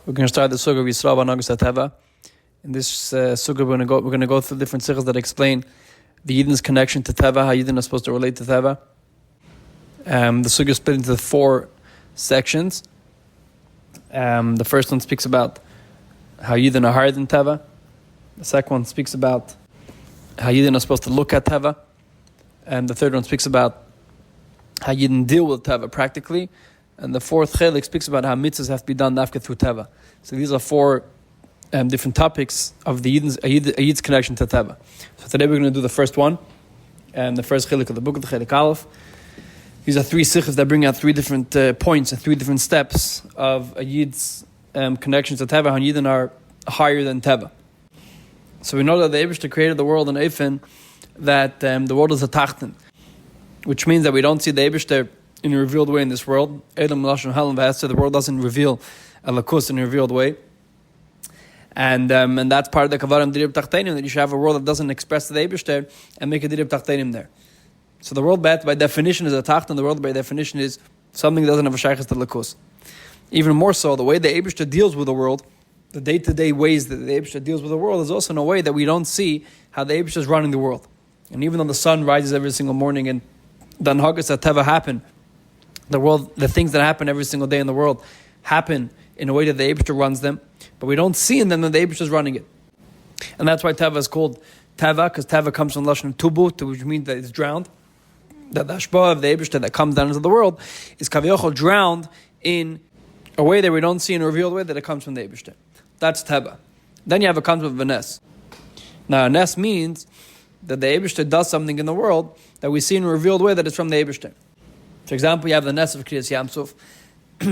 We're going to start the Sugya of Yisrael v'hanhagad Teva. In this Sugya, we're going to go through different sichas that explain the Yidden's connection to Teva, how Yidden are supposed to relate to Teva. The Sugya is split into 4 sections. The first one speaks about how Yidden are higher than Teva. The second one speaks about how Yidden are supposed to look at Teva. And the third one speaks about how Yidden deal with Teva practically. And the fourth chelik speaks about how mitzvahs have to be done after through Teva. So these are 4 different topics of the Yid's connection to Teva. So today we're going to do the first one, and the first chelik of the book of the chelik Aleph. These are 3 sichas that bring out 3 different points and 3 different steps of a Yid's connection to Teva, how Yidden are higher than Teva. So we know that the Eibishter created the world in Ophen, that the world is a tachten, which means that we don't see the Eibishter in a revealed way in this world. The world doesn't reveal a lakus in a revealed way. And that's part of the kavarim dirib tachtenim, that you should have a world that doesn't express the Eibishter and make a dirib tachtenim there. So the world by definition is a tachten, the world by definition is something that doesn't have a shaykhs to lakus. Even more so, the way the Eibishter deals with the world, the day-to-day ways that the Eibishter deals with the world, is also in a way that we don't see how the Eibishter is running the world. And even though the sun rises every single morning and the hanhagad Teva happen, the things that happen every single day in the world happen in a way that the Eibishter runs them, but we don't see in them that the Eibishter is running it. And that's why Teva is called Teva, because Teva comes from Lashon Tubu, which means that it's drowned. That the Ashba of the Eibishter that comes down into the world is Kavyochel drowned in a way that we don't see in a revealed way that it comes from the Eibishter. That's Teva. Then you have a concept of a nes. Now a nes means that the Eibishter does something in the world that we see in a revealed way that it's from the Eibishter. For example, you have the Nes of Kriyas Yamsuf.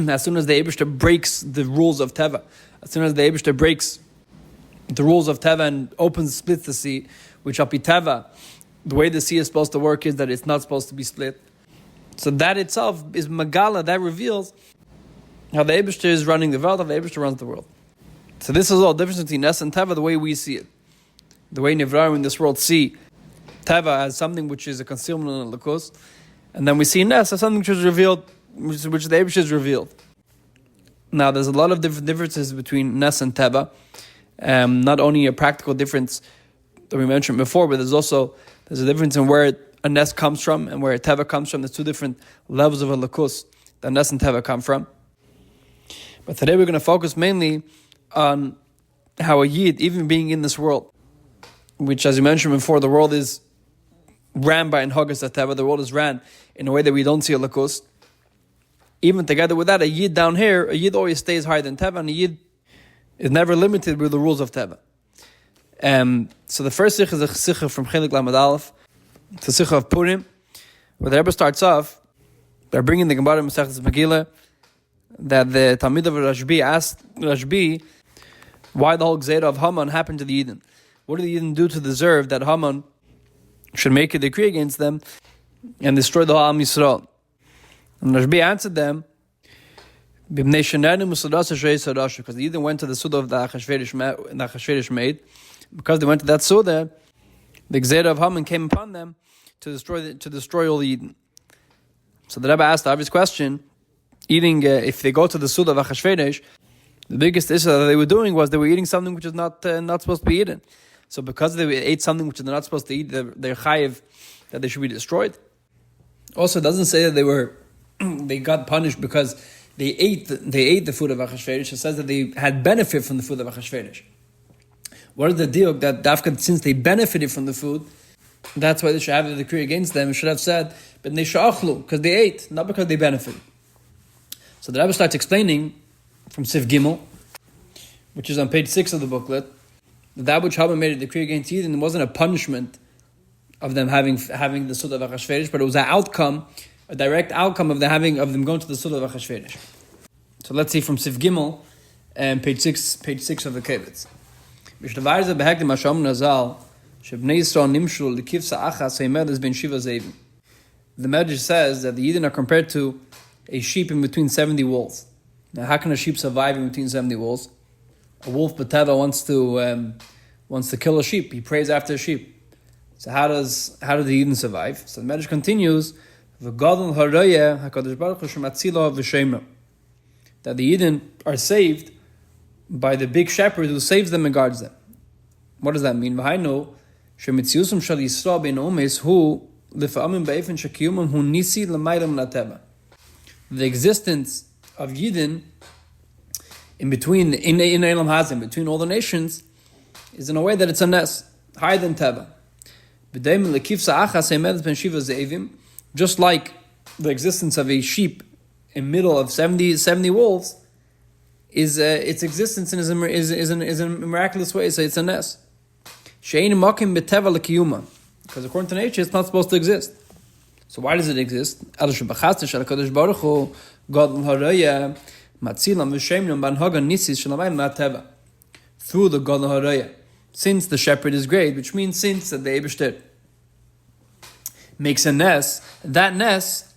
As soon as the Eibishter breaks the rules of Teva, as soon as the Eibishter breaks the rules of Teva and splits the sea, which up Teva, the way the sea is supposed to work is that it's not supposed to be split. So that itself is Magala, that reveals how the Eibishter is running the world, how the Eibishter runs the world. So this is all the difference between Nes and Teva, the way we see it. The way Nivraim in this world see Teva as something which is a concealment and a lakus, and then we see Nes as something which is revealed, which the Eibishter is revealed. Now, there's a lot of different differences between Nes and Teva. Not only a practical difference that we mentioned before, but there's a difference in where a Nes comes from and where a Teva comes from. There's 2 different levels of a lakus that Nes and Teva come from. But today we're going to focus mainly on how a Yid, even being in this world, which, as you mentioned before, the world is ran by hanhagad Teva, the world is ran in a way that we don't see a lakus. Even together with that, a Yid down here, a Yid always stays higher than Teva, and a Yid is never limited with the rules of Teva. So the first sikh is a sikh from chelik lamed Aleph. It's a sikh of Purim, where the Rebbe starts off by bringing the Gemara Masechtas Megillah, that the Talmid of Rashbi asked Rashbi why the whole Gzeira of Haman happened to the Yidden. What did the Yidden do to deserve that Haman should make a decree against them and destroy the whole Am Yisrael? And Rashbi answered them, because the Yidden went to the Suda of the Achashverosh made. Because they went to that Suda, the Gzeira of Haman came upon them to destroy all the Yidden. So the Rebbe asked the obvious question, if they go to the Suda of Achashverosh, the biggest issue that they were doing was they were eating something which is not supposed to be eaten. So because they ate something which they're not supposed to eat, they're chayiv that they should be destroyed. Also, it doesn't say that they got punished because they ate the food of Achashverosh. It says that they had benefit from the food of Achashverosh. What is the deal that Dafka, since they benefited from the food, that's why they should have a decree against them? It should have said, but they sha'achlu, because they ate, not because they benefited. So the Rebbe starts explaining from Sif Gimel, which is on page 6 of the booklet, that which Haman made a decree against Yidden wasn't a punishment of them having the Suda of Achashverosh, but it was a direct outcome of them going to the Suda of Achashverosh. So let's see from Sif Gimel, page 6 of the Kovetz. The Medrash says that the Yidden are compared to a sheep in between 70 wolves. Now, how can a sheep survive in between 70 wolves? A wolf, b'teva, wants to kill a sheep. He prays after a sheep. So how do the Yidden survive? So the Medrash continues, that the Yidden are saved by the big shepherd who saves them and guards them. What does that mean? שמציאוסם של ישראל בין אומץ הוא לפעמים באופן שקיומם הוא ניסי למעלה מהטבע. The existence of Yidden in between all the nations is in a way that it's a nes, higher than teva. Just like the existence of a sheep in middle of 70 wolves is its existence is a miraculous way, so it's a nes. Because according to nature, it's not supposed to exist. So why does it exist? Through the God Haraya. Since the shepherd is great, which means since that the Eibishter makes a nes, that nes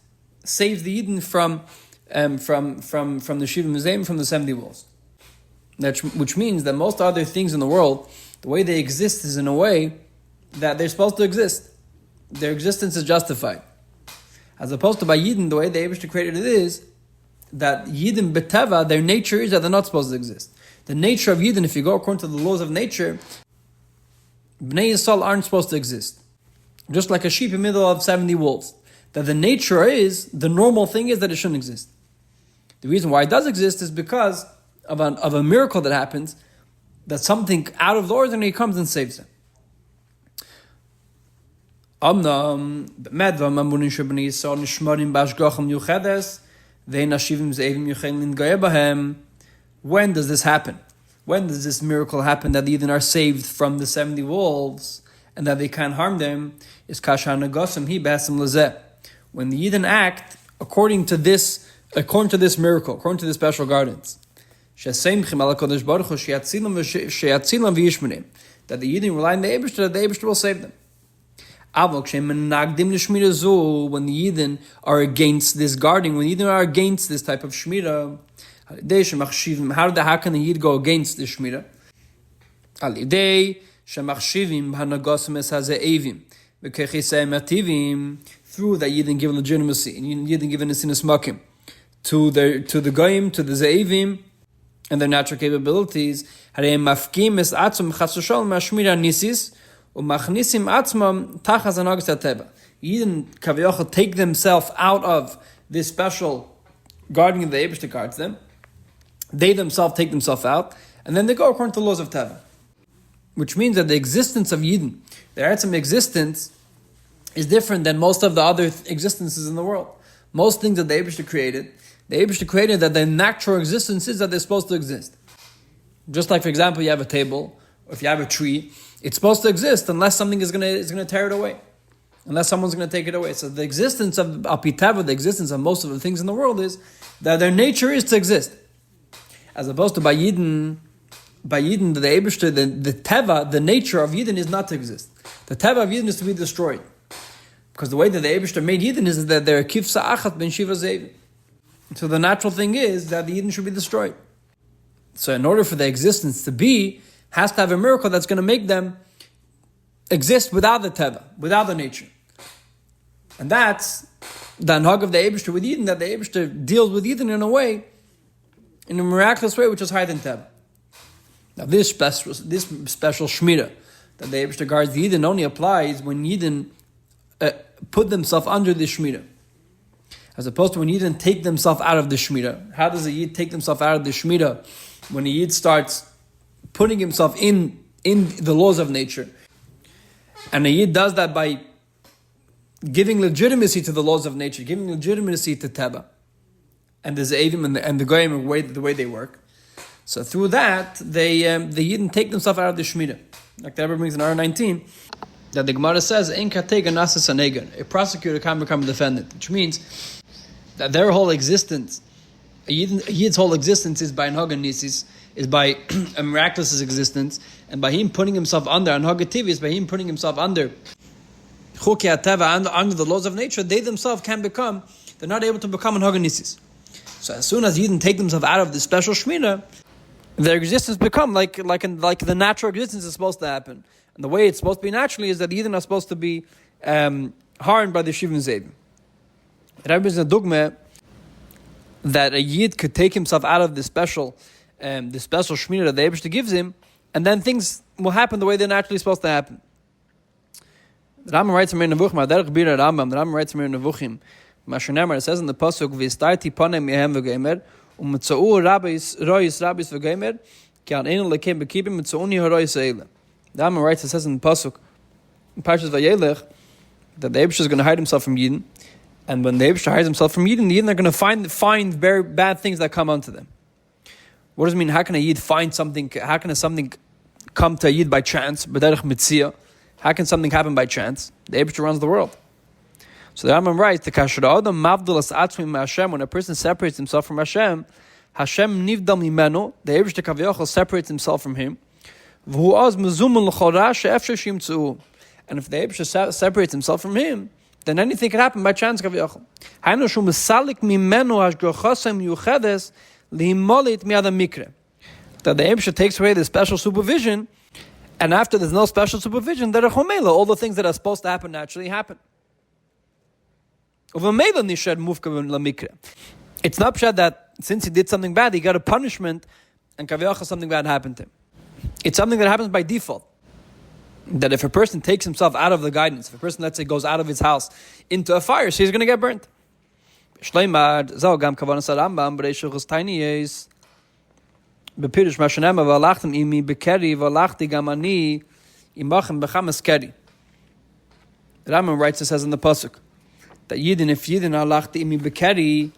saves the Eden from the Shiva Museum, from the 70 wolves. Which means that most other things in the world, the way they exist is in a way that they're supposed to exist. Their existence is justified. As opposed to by Yidden, the way the Eibishter created it is that Yidden B'teva, their nature is that they're not supposed to exist. The nature of Yidden, if you go according to the laws of nature, Bnei Yisrael aren't supposed to exist. Just like a sheep in the middle of 70 wolves. That the nature is, the normal thing is that it shouldn't exist. The reason why it does exist is because of a miracle that happens, that something out of the ordinary comes and saves them. When does this happen? When does this miracle happen that the Yidden are saved from the 70 wolves and that they can't harm them? Is when the Yidden act according to this miracle, according to the special guidance. That the Yidden rely on the Eibishter, that the Eibishter will save them. When the Yidden are against this guarding, when the Yidden are against this type of shmira, how can the Yid go against this shmira? Through that Yidden give legitimacy, and Yidden give sinas makim to the goyim, to the zeivim, and their natural capabilities. Yidden kaviyachol take themselves out of this special guarding of the Eibishter guards them. They themselves take themselves out, and then they go according to the laws of Teva. Which means that the existence of Yidden, their Etzem existence, is different than most of the other existences in the world. Most things that the Eibishter created that their natural existence is that they're supposed to exist. Just like, for example, you have a table, or if you have a tree, it's supposed to exist unless something is going to tear it away. Unless someone's going to take it away. So the existence of Apitava, the existence of most of the things in the world is that their nature is to exist. As opposed to by Yidden, the Eibishter, the Teva, the nature of Yidden is not to exist. The Teva of Yidden is to be destroyed. Because the way that the Eibishter made Yidden is that they're kifsa achat ben shiva zeivim. So the natural thing is that the Yidden should be destroyed. So in order for the existence to be, has to have a miracle that's going to make them exist without the Teva, without the nature. And that's the hanhag of the Eibishter with Yidden, that the Eibishter deals with Yidden in a way, in a miraculous way, which is higher than Teva. Now this special shmira that the Eibishter guards the Yidden only applies when Yidden put themselves under the shmira. As opposed to when Yidden take themselves out of the shmira. How does a Yid take himself out of the shmira? When a Yid starts putting himself in the laws of nature. And a Yid does that by giving legitimacy to the laws of nature, giving legitimacy to Teba, and the Ze'evim and the Goyim, the way they work. So through that, the Yidden take themselves out of the Shmira. Like the Rebbe brings in R19, that the Gemara says, a prosecutor can become a defendant, which means that their whole existence, a Yid's whole existence is by Anhag and Nisis, is by a miraculous existence, and by him putting himself under Anhag Tiv is by him putting himself under Chuki HaTeva, under the laws of nature. They themselves they're not able to become Anhag and Nisis. So as soon as Yidden take themselves out of this special Shmira, their existence become like the natural existence is supposed to happen. And the way it's supposed to be naturally is that Yidden are supposed to be harmed by the Shivim Zevim. Rabbi is a dogma that a Yid could take himself out of this special the special shmira that the Eibishter gives him, and then things will happen the way they're naturally supposed to happen. The Rambam writes in Nevuchim, the Rambam writes in Nevuchim, it says in the pasuk, "V'istarti panem yehem v'gemer, u'metzau rabbis v'gemer, ki an enu lekem bekibim metzauni harois eile." The Rambam writes, it says in the pasuk, in Parshas Vayelech, that the Eibishter is going to hide himself from Yidden, and when the Eibishter hides himself from Yidden, the Yidden are going to find very bad things that come onto them. What does it mean? How can a Yid find something? How can something come to a Yid by chance? How can something happen by chance? The Eibishter runs the world. So the Rambam writes, when a person separates himself from Hashem, Hashem nivdal mimenu, the Eibishter kaviyachol separates himself from him. And if the Eibishter separates himself from him, then anything can happen by chance kaviyachol. That the Eibishter takes away the special supervision, and after there's no special supervision, all the things that are supposed to happen naturally happen. It's not pshat that since he did something bad, he got a punishment, and kaviyachol something bad happened to him. It's something that happens by default. That if a person takes himself out of the guidance, if a person, let's say, goes out of his house into a fire, so he's going to get burnt. בפרש מה שנאמר, והלכתם עמי בקרי, והלכתי גם אני עמכם בחמש קרי. The Rambam writes, it says in the pasuk, that Yidin, if Yidin halachti imi bekeri,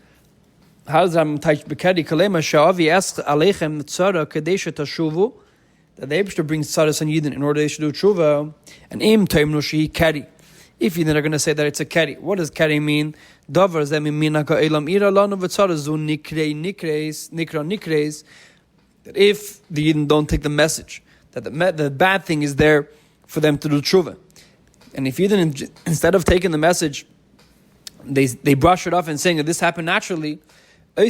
how does Rambam teach bekeri? Kalema sha'avi esch aleichem tzara kadesha tashuvu, that the Eibishter brings tzaras on Yidin in order they should do tshuva, and im taimnu shehi keri. If Yidin are going to say that it's a keri, what does keri mean? Davar zeh mimina ka'elam ira lanu v'tzara zu nikreis, that if the Yidden don't take the message, that the bad thing is there for them to do tshuva. And if Yidden, instead of taking the message, they brush it off and saying that this happened naturally, I'm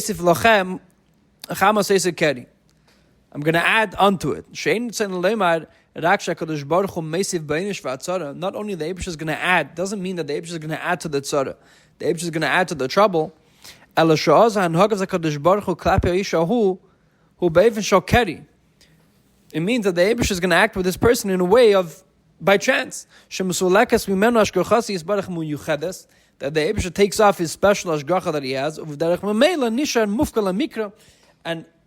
going to add onto it. Not only the Eibishter is going to add, doesn't mean that the Eibishter is going to add to the tzara. The Eibishter is going to add to the trouble. It means that the Eibishter is going to act with this person in a way of by chance. That the Eibishter takes off his special ashgacha that he has, and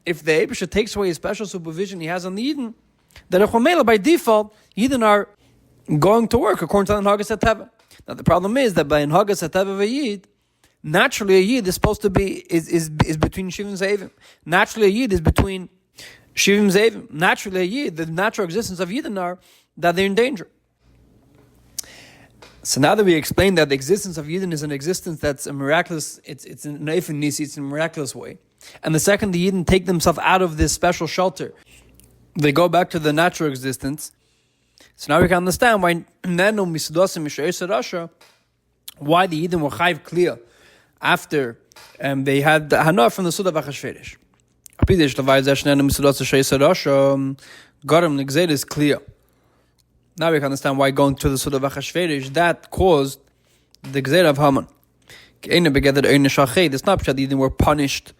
if the Eibishter takes away his special supervision he has on the Yidden, that by default Yidden are going to work according to the Hanhagas Teva. Now the problem is that by Hanhagas Teva v'Yid, naturally a Yid is supposed to be is between Shivim Zevim. Naturally a Yid is between Shivim Zevim. Naturally a Yid, the natural existence of Yidden are that they're in danger. So now that we explained that the existence of Yidden is an existence that's a miraculous, it's an ניסי, it's in a miraculous way. And the second the Yidden take themselves out of this special shelter, they go back to the natural existence. So now we can understand why the Yidden were chayv clear after they had the Hana from the Suda V'Achashverosh. Is clear. Now we can understand why going to the Suda V'Achashverosh, that caused the Gzeira of Haman. It's not that the Yidden were punished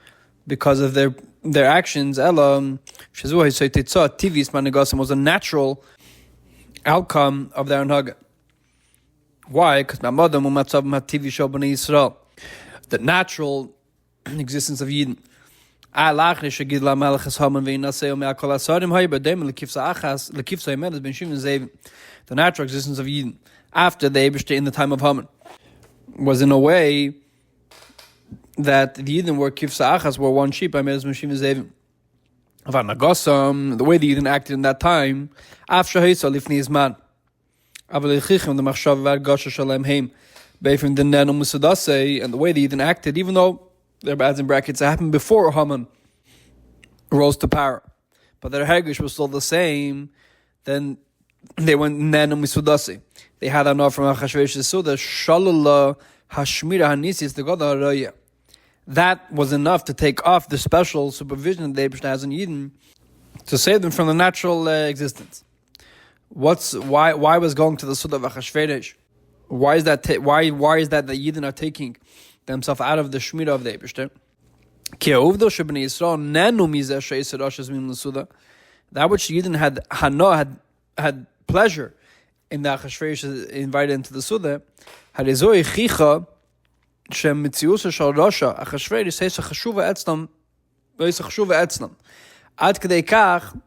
because of their actions. Was a natural outcome of their Hanhaga. Why? Because the natural existence of Yidden. The natural existence of Yidden after the Eibishter in the time of Haman was in a way that the Yidden were kifsa achas, were one sheep. The way the Yidden acted in that time, and the way the Yidden acted, even though their bads in brackets happened before Haman rose to power, but their hergish was still the same, then they went Nenum Misudase. They had enough from Achashverosh Suda, Shalala Hashmira Hanisis, the God of Raya. That was enough to take off the special supervision that the Eibishter has in Yidden to save them from the natural existence. Why was going to the Suda of Achashverosh? Why is that the Yidden are taking themselves out of the Shmira of the Eibishter? Ki ha'uvda shebnei Yisrael nenu mizeh she'eser Rosh Zmin l'Suda. That which Yidden had pleasure in the Achashverosh invited into the Suda, harezoi chicha shemitziusa shel Rasha Achashverosh heisa chashuva etzlam heisa chashuva etzlam ad kedei kach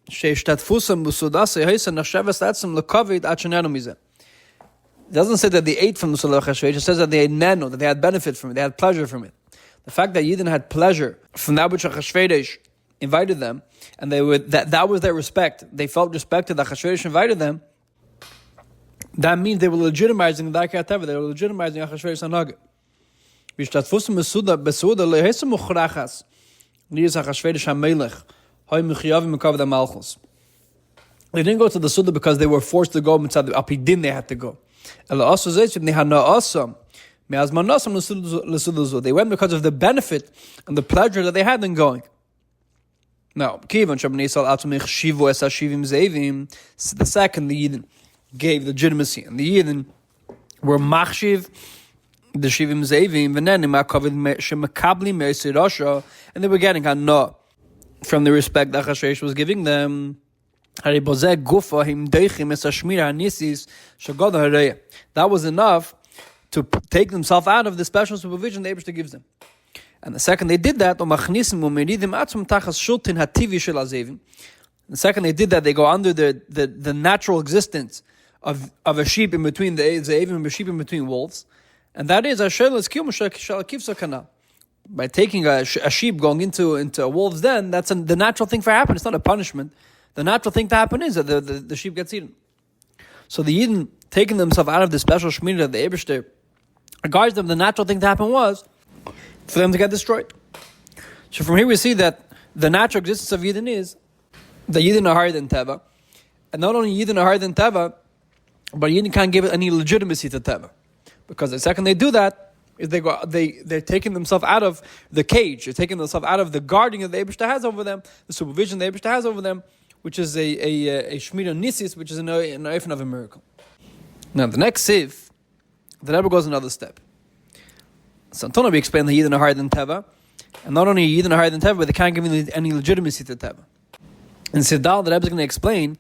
sheishtatfusam b'sudase heisa nachsheves etzlam lekovid ad shenenu mizeh. It doesn't say that they ate from the Suda Achashverosh. It says that they had nano, that they had benefit from it, they had pleasure from it. The fact that Yidden had pleasure from that which Achashverosh invited them, and they would that was their respect. They felt respected that Achashverosh invited them. That means they were legitimizing the Ha'teva. They were legitimizing Achashverosh hanhagah. V'ishtatfusam besuda lehesem uchrachas lias Achashverosh hamelech hay mechiyavim mekav the malchus. They didn't go to the Suda because they were forced to go. Mitzad apidin they had to go. They went because of the benefit and the pleasure that they had in going. Now, the second, the Yidden gave legitimacy, and the Yidden were machshiv, the shivim zeivim, and they were getting a no from the respect that Achashverosh was giving them. That was enough to take themselves out of the special supervision the Eibishter gives them. And the second they did that, the second they did that, they go under the natural existence of a sheep in between the Zeivim and a sheep in between wolves. And that is, by taking a sheep going into a wolf's den, that's the natural thing for happen. It's not a punishment. The natural thing to happen is that the sheep gets eaten. So the Yidden taking themselves out of the special shmira that the Eibishter regards them, the natural thing to happen was for them to get destroyed. So from here we see that the natural existence of Yidden is that Yidden are higher than Teva. And not only Yidden are higher than Teva, but Yidden can't give it any legitimacy to Teva. Because the second they do that, is they're taking themselves out of the cage, they're taking themselves out of the guarding that the Eibishter has over them, the supervision the Eibishter has over them, which is a shmira nisis, which is an ofen of a miracle. Now the next siv, the Rebbe goes another step. So Antona we explained that Yidden are higher than Teva, and not only Yidden are higher than Teva, but they can't give any legitimacy to Teva. In Siddal, the Rebbe is going to explain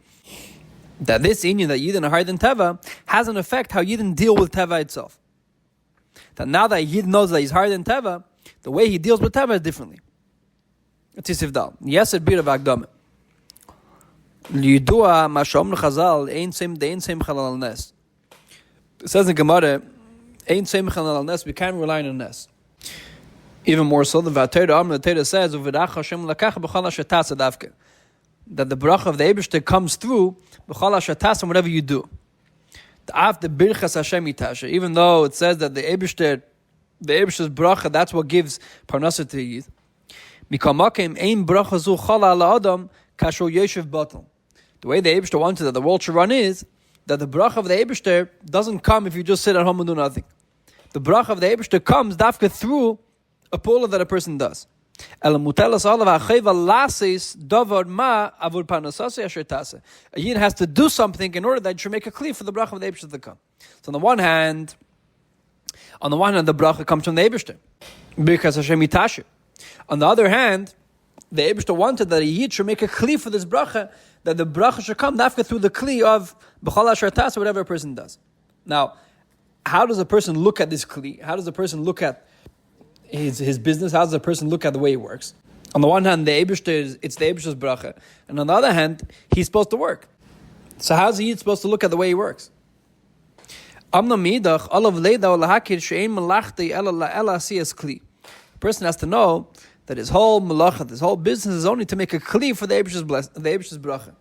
that this inyan that Yidden are higher than Teva has an effect how Yidden deal with Teva itself. That now that Yidden knows that he's higher than Teva, the way he deals with Teva is differently. It's Siddal. Yes, it be a vagdame. Liyudua mashom l'chazal ein seim chalal nes. It says in Gemara, ein seim chalal nes. We can't rely on a nes. Even more so, the Torah says, "Uvidach Hashem lakach b'chol hashatasa davke," that the bracha of the Eibishter comes through b'chol hashatasa whatever you do. The birchas Hashem itasha. Even though it says that the Eibishter's bracha, that's what gives parnasa to Yid. Mikol makom ein bracha zu chala ala adam kasher yeshiv batal. The way the Eibishter wanted that the world should run is that the bracha of the Eibishter doesn't come if you just sit at home and do nothing. The bracha of the Eibishter comes dafka through a pula that a person does. A Yid has to do something in order that it should make a clear for the bracha of the Eibishter to come. So on the one hand, the bracha comes from the Eibishter because Hashem itashe. On the other hand, the Eibishter wanted that a Yid should make a kli for this bracha, that the bracha should come after through the kli of b'chol asher tas, whatever a person does. Now, how does a person look at this kli? How does a person look at his business? How does a person look at the way he works? On the one hand, it's the Eibishter's bracha, and on the other hand, he's supposed to work. So how's a Yid supposed to look at the way he works? A person has to know that his whole malacha, this whole business is only to make a kli for the Eibishter's bracha.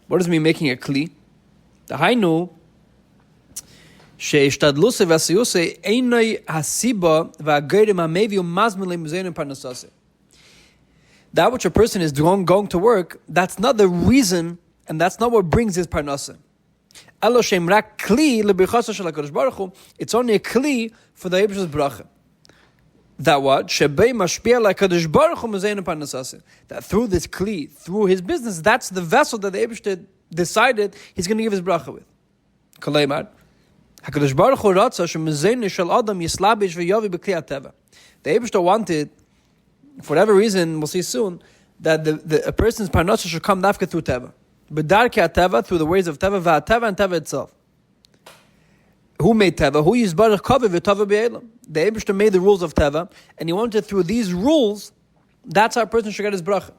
What does it mean making a kli? The hainu sheishtadluse v'asiyuse einoi hasiba v'agerim hamevi u'mazmin le'muzeinu parnasase. That which a person is going to work, that's not the reason, and that's not what brings his parnasa. Elo shem rak kli le'birchasa shel HaKadosh Baruch Hu. It's only a kli for the Eibishter's bracha. That what? Shebei mashpia l'Hakadosh Baruch Hu mezeinu parnasase. That through this kli, through his business, that's the vessel that the Eibishter decided he's going to give his bracha with. Koleimar. HaKadosh Baruch Hu ratza shemezene shel adam yislabish v'yavi b'kli ha'teva. The Eibishter wanted, for whatever reason, we'll see soon, that a person's parnasa should come dafka through teva. B'darkei ha'teva, through the ways of teva, v'ha'teva and teva itself. Who made teva? Who used barach kavi v'tava b'elam? The Eibishter made the rules of teva, and he wanted through these rules, that's how a person should get his bracha.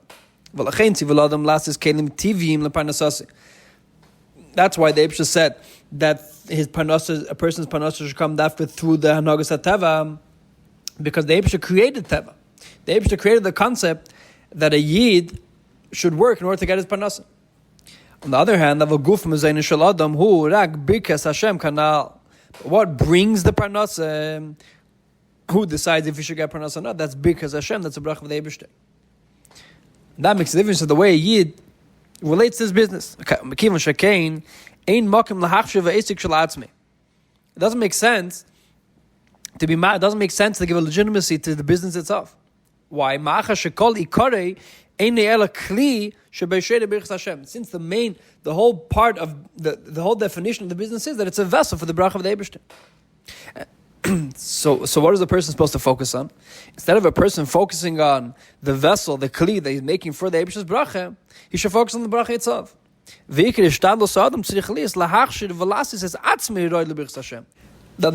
That's why the Eibishter said that a person's parnasa should come dafka through the hanhagas ha'teva, because the Eibishter created teva. The Eibishter created the concept that a yid should work in order to get his parnasa. On the other hand, what brings the parnasa? Who decides if you should get parnasa or not? That's because Hashem. That's a bracha of the Eibishter. That makes a difference to the way a yid relates to his business. It doesn't make sense to be mad. It doesn't make sense to give a legitimacy to the business itself. Why? Since the whole part of the whole definition of the business is that it's a vessel for the bracha of the Eibishter. So what is the person supposed to focus on? Instead of a person focusing on the vessel, the kli that he's making for the Eibishter's bracha, he should focus on the bracha itself. That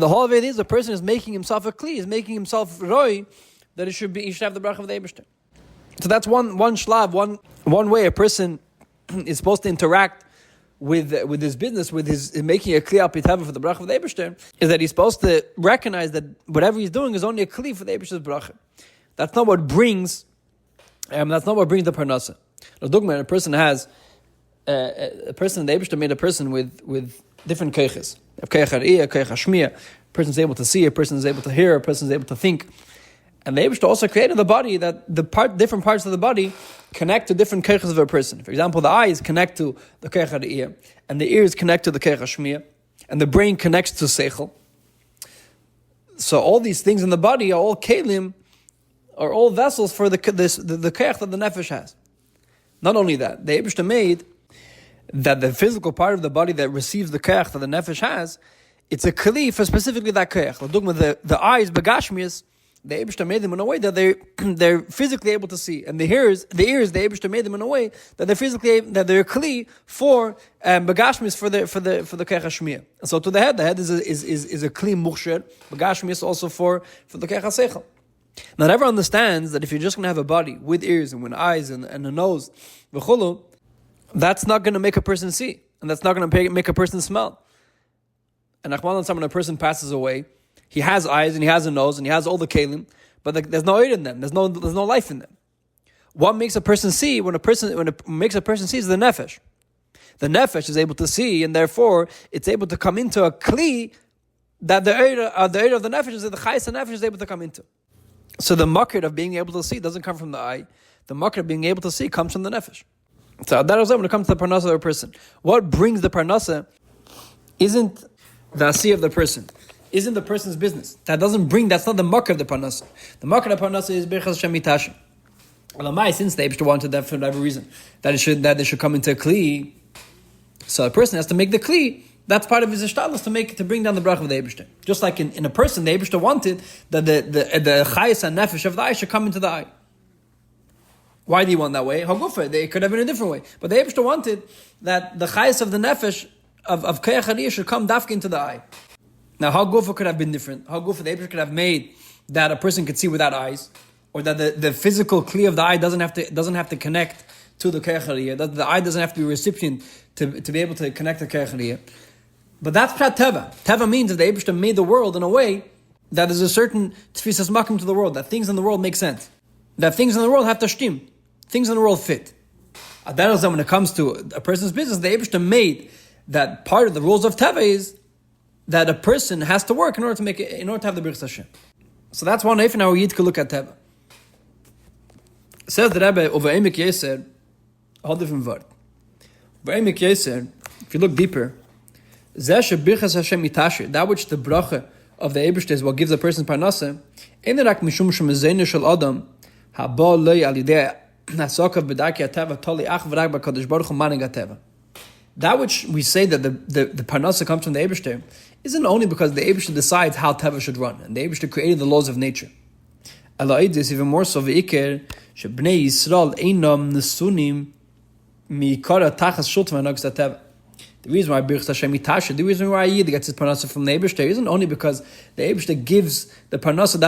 the whole of it is the person is making himself a kli, is making himself roi, that he should have the bracha of the Eibishter. So that's one shlav, one way a person is supposed to interact with his business, with his making a kli al pitava for the bracha of the Eibishter, is that he's supposed to recognize that whatever he's doing is only a kli for the Eibishter's bracha. That's not what brings the parnasa. Now, dogma, a person has the Eibishter made a person with different keiches. A keich har'iyah, a keich hashmiya. A person is able to see, a person is able to hear, a person is able to think. And the Eibishter also created the body that different parts of the body connect to different keiches of a person. For example, the eyes connect to the keich har'iyah, and the ears connect to the keich hashmiya, and the brain connects to seichel. So all these things in the body are all kelim, are all vessels for the keich that the nefesh has. Not only that, the Eibishter made that the physical part of the body that receives the keich that the nefesh has, it's a kli for specifically that keich. The eyes, begashmias, the Eibishter made them in a way that they're physically able to see, and the ears, the Eibishter made them in a way that they're a kli for begashmias for the keich hashmiya. And so to the head is a kli muksher. Begashmias also for the keich haseichel. Not everyone understands that if you're just going to have a body with ears and with eyes and a nose, v'chulu, that's not going to make a person see, and that's not going to make a person smell. And when a person passes away, he has eyes and he has a nose and he has all the kelim, but there's no oil in them. There's no life in them. What makes a person see when it makes a person see is the nefesh. The nefesh is able to see, and therefore it's able to come into a kli that the oil of the nefesh is that the chayes nefesh is able to come into. So the market of being able to see doesn't come from the eye. The market of being able to see comes from the nefesh. So that is when it comes to the parnasa of a person. What brings the parnasa isn't the asiyah of the person, isn't the person's business. That's not the market of the parnasa. The market of the parnasa is birchas Hashem mitashim. Since the Eibishter wanted that for whatever reason, that they should come into a kli, so a person has to make the kli. That's part of his ishtadlus to bring down the bracha of the Eibishter. Just like in a person, the Eibishter wanted that the chayes and nefesh of the eye should come into the eye. Why do you want that way? Hagufa, they could have been a different way. But the Eibishter wanted that the chayes of the nefesh of keich har'iyah should come dafka into the eye. Now, Hagufa could have been different. Hagufa, the Eibishter could have made that a person could see without eyes, or that the physical kli of the eye doesn't have to connect to the keich har'iyah. That the eye doesn't have to be a recipient to be able to connect to keich har'iyah. But that's prat teva. Teva means that the Eibishter made the world in a way that there's a certain tfisas makom to the world, that things in the world make sense, that things in the world have to shtim. Things in the world fit. When it comes to a person's business, the Eibishter made that part of the rules of teva is that a person has to work in order to have the birchas Hashem. So that's one if now Yid could look at teva. Says the Rebbe over Emek Yeser, a whole different word. Over Emek Yeser, if you look deeper, that which the bracha of the Eibishter is what gives a person parnasa, enerak mishum shemezene shel adam haba loy al yidei hasakav b'darkei hateva toli ach v'rak b'kadosh baruch hu manhag hateva. that which we say that the parnasa comes from the Eibishter isn't only because the Eibishter decides how teva should run, and the Eibishter created the laws of nature. Is even more so v'ikir shebnei Yisrael einam nesunim mi'ikara tachas shultan v'hanhagos teva. The reason why Birchas Hashem Itasha, the reason why Yid gets his parnasa from the Eibishter isn't only because the Eibishter gives the parnasa,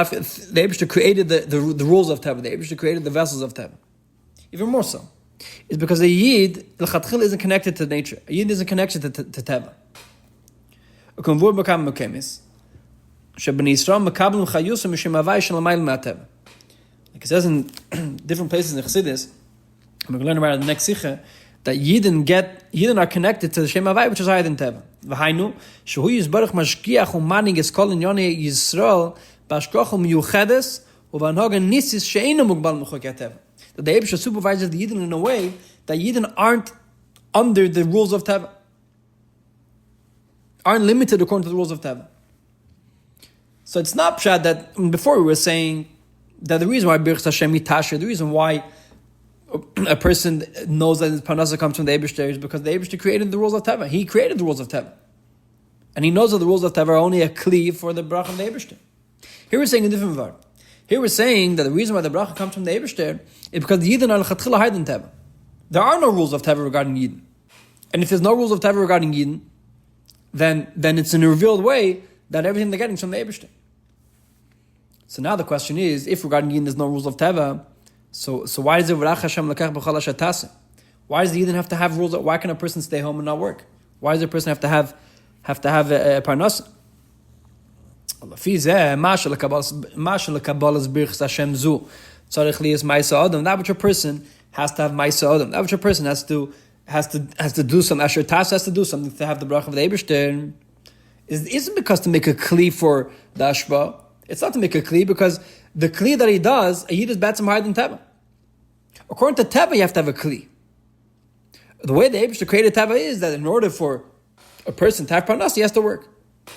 the Eibishter created the rules of teva, the Eibishter created the vessels of teva. Even more so, it's because a Yid l'chatchil isn't connected to nature. A Yid isn't connected to teva. Like it says in different places in the Chassidus, we're going to learn about it in the next Sikha, that Yidden are connected to the Shem Havai, which is higher than Teva. V'hainu, shehu yizbarach mashkiach u'manig es kol inyoni Yisrael b'ashkoch u'miyuchedes u'vanhoga nisis she'einu mugbal m'chokei Teva. That the Eibishter supervises the Yidden in a way that Yidden aren't under the rules of Teva, aren't limited according to the rules of Teva. So it's not pshat that before we were saying that the reason why Birchas Hashem Itasher, the reason why a person knows that his parnasa comes from the Eibishter is because the Eibishter created the rules of Teva. He created the rules of Teva. And he knows that the rules of Teva are only a kli for the bracha of the Eibishter. Here we're saying a different word. Here we're saying that the reason why the bracha comes from the Eibishter is because the Yidden are l'chatchila higher than Teva. There are no rules of Teva regarding Yidden. And if there's no rules of Teva regarding Yidden, then it's in a revealed way that everything they're getting is from the Eibishter. So now the question is, if regarding Yidden there's no rules of Teva, so why is it V'rach Hashem lekach b'chol asher taseh? Why does the Yidden have to have rules? Why can a person stay home and not work? Why does a person have to have a parnasa? That which a person has to have ma'isa adam. That which a person has to do some asher taseh, has to do something to have the bracha of the Eibishter. Isn't because to make a kli for the ashba. It's not to make a kli because the kli that he does, a Yid is batzim higher than Teva. According to Teva, you have to have a kli. The way the Eibishter created Teva is that in order for a person to have parnas, he has to work.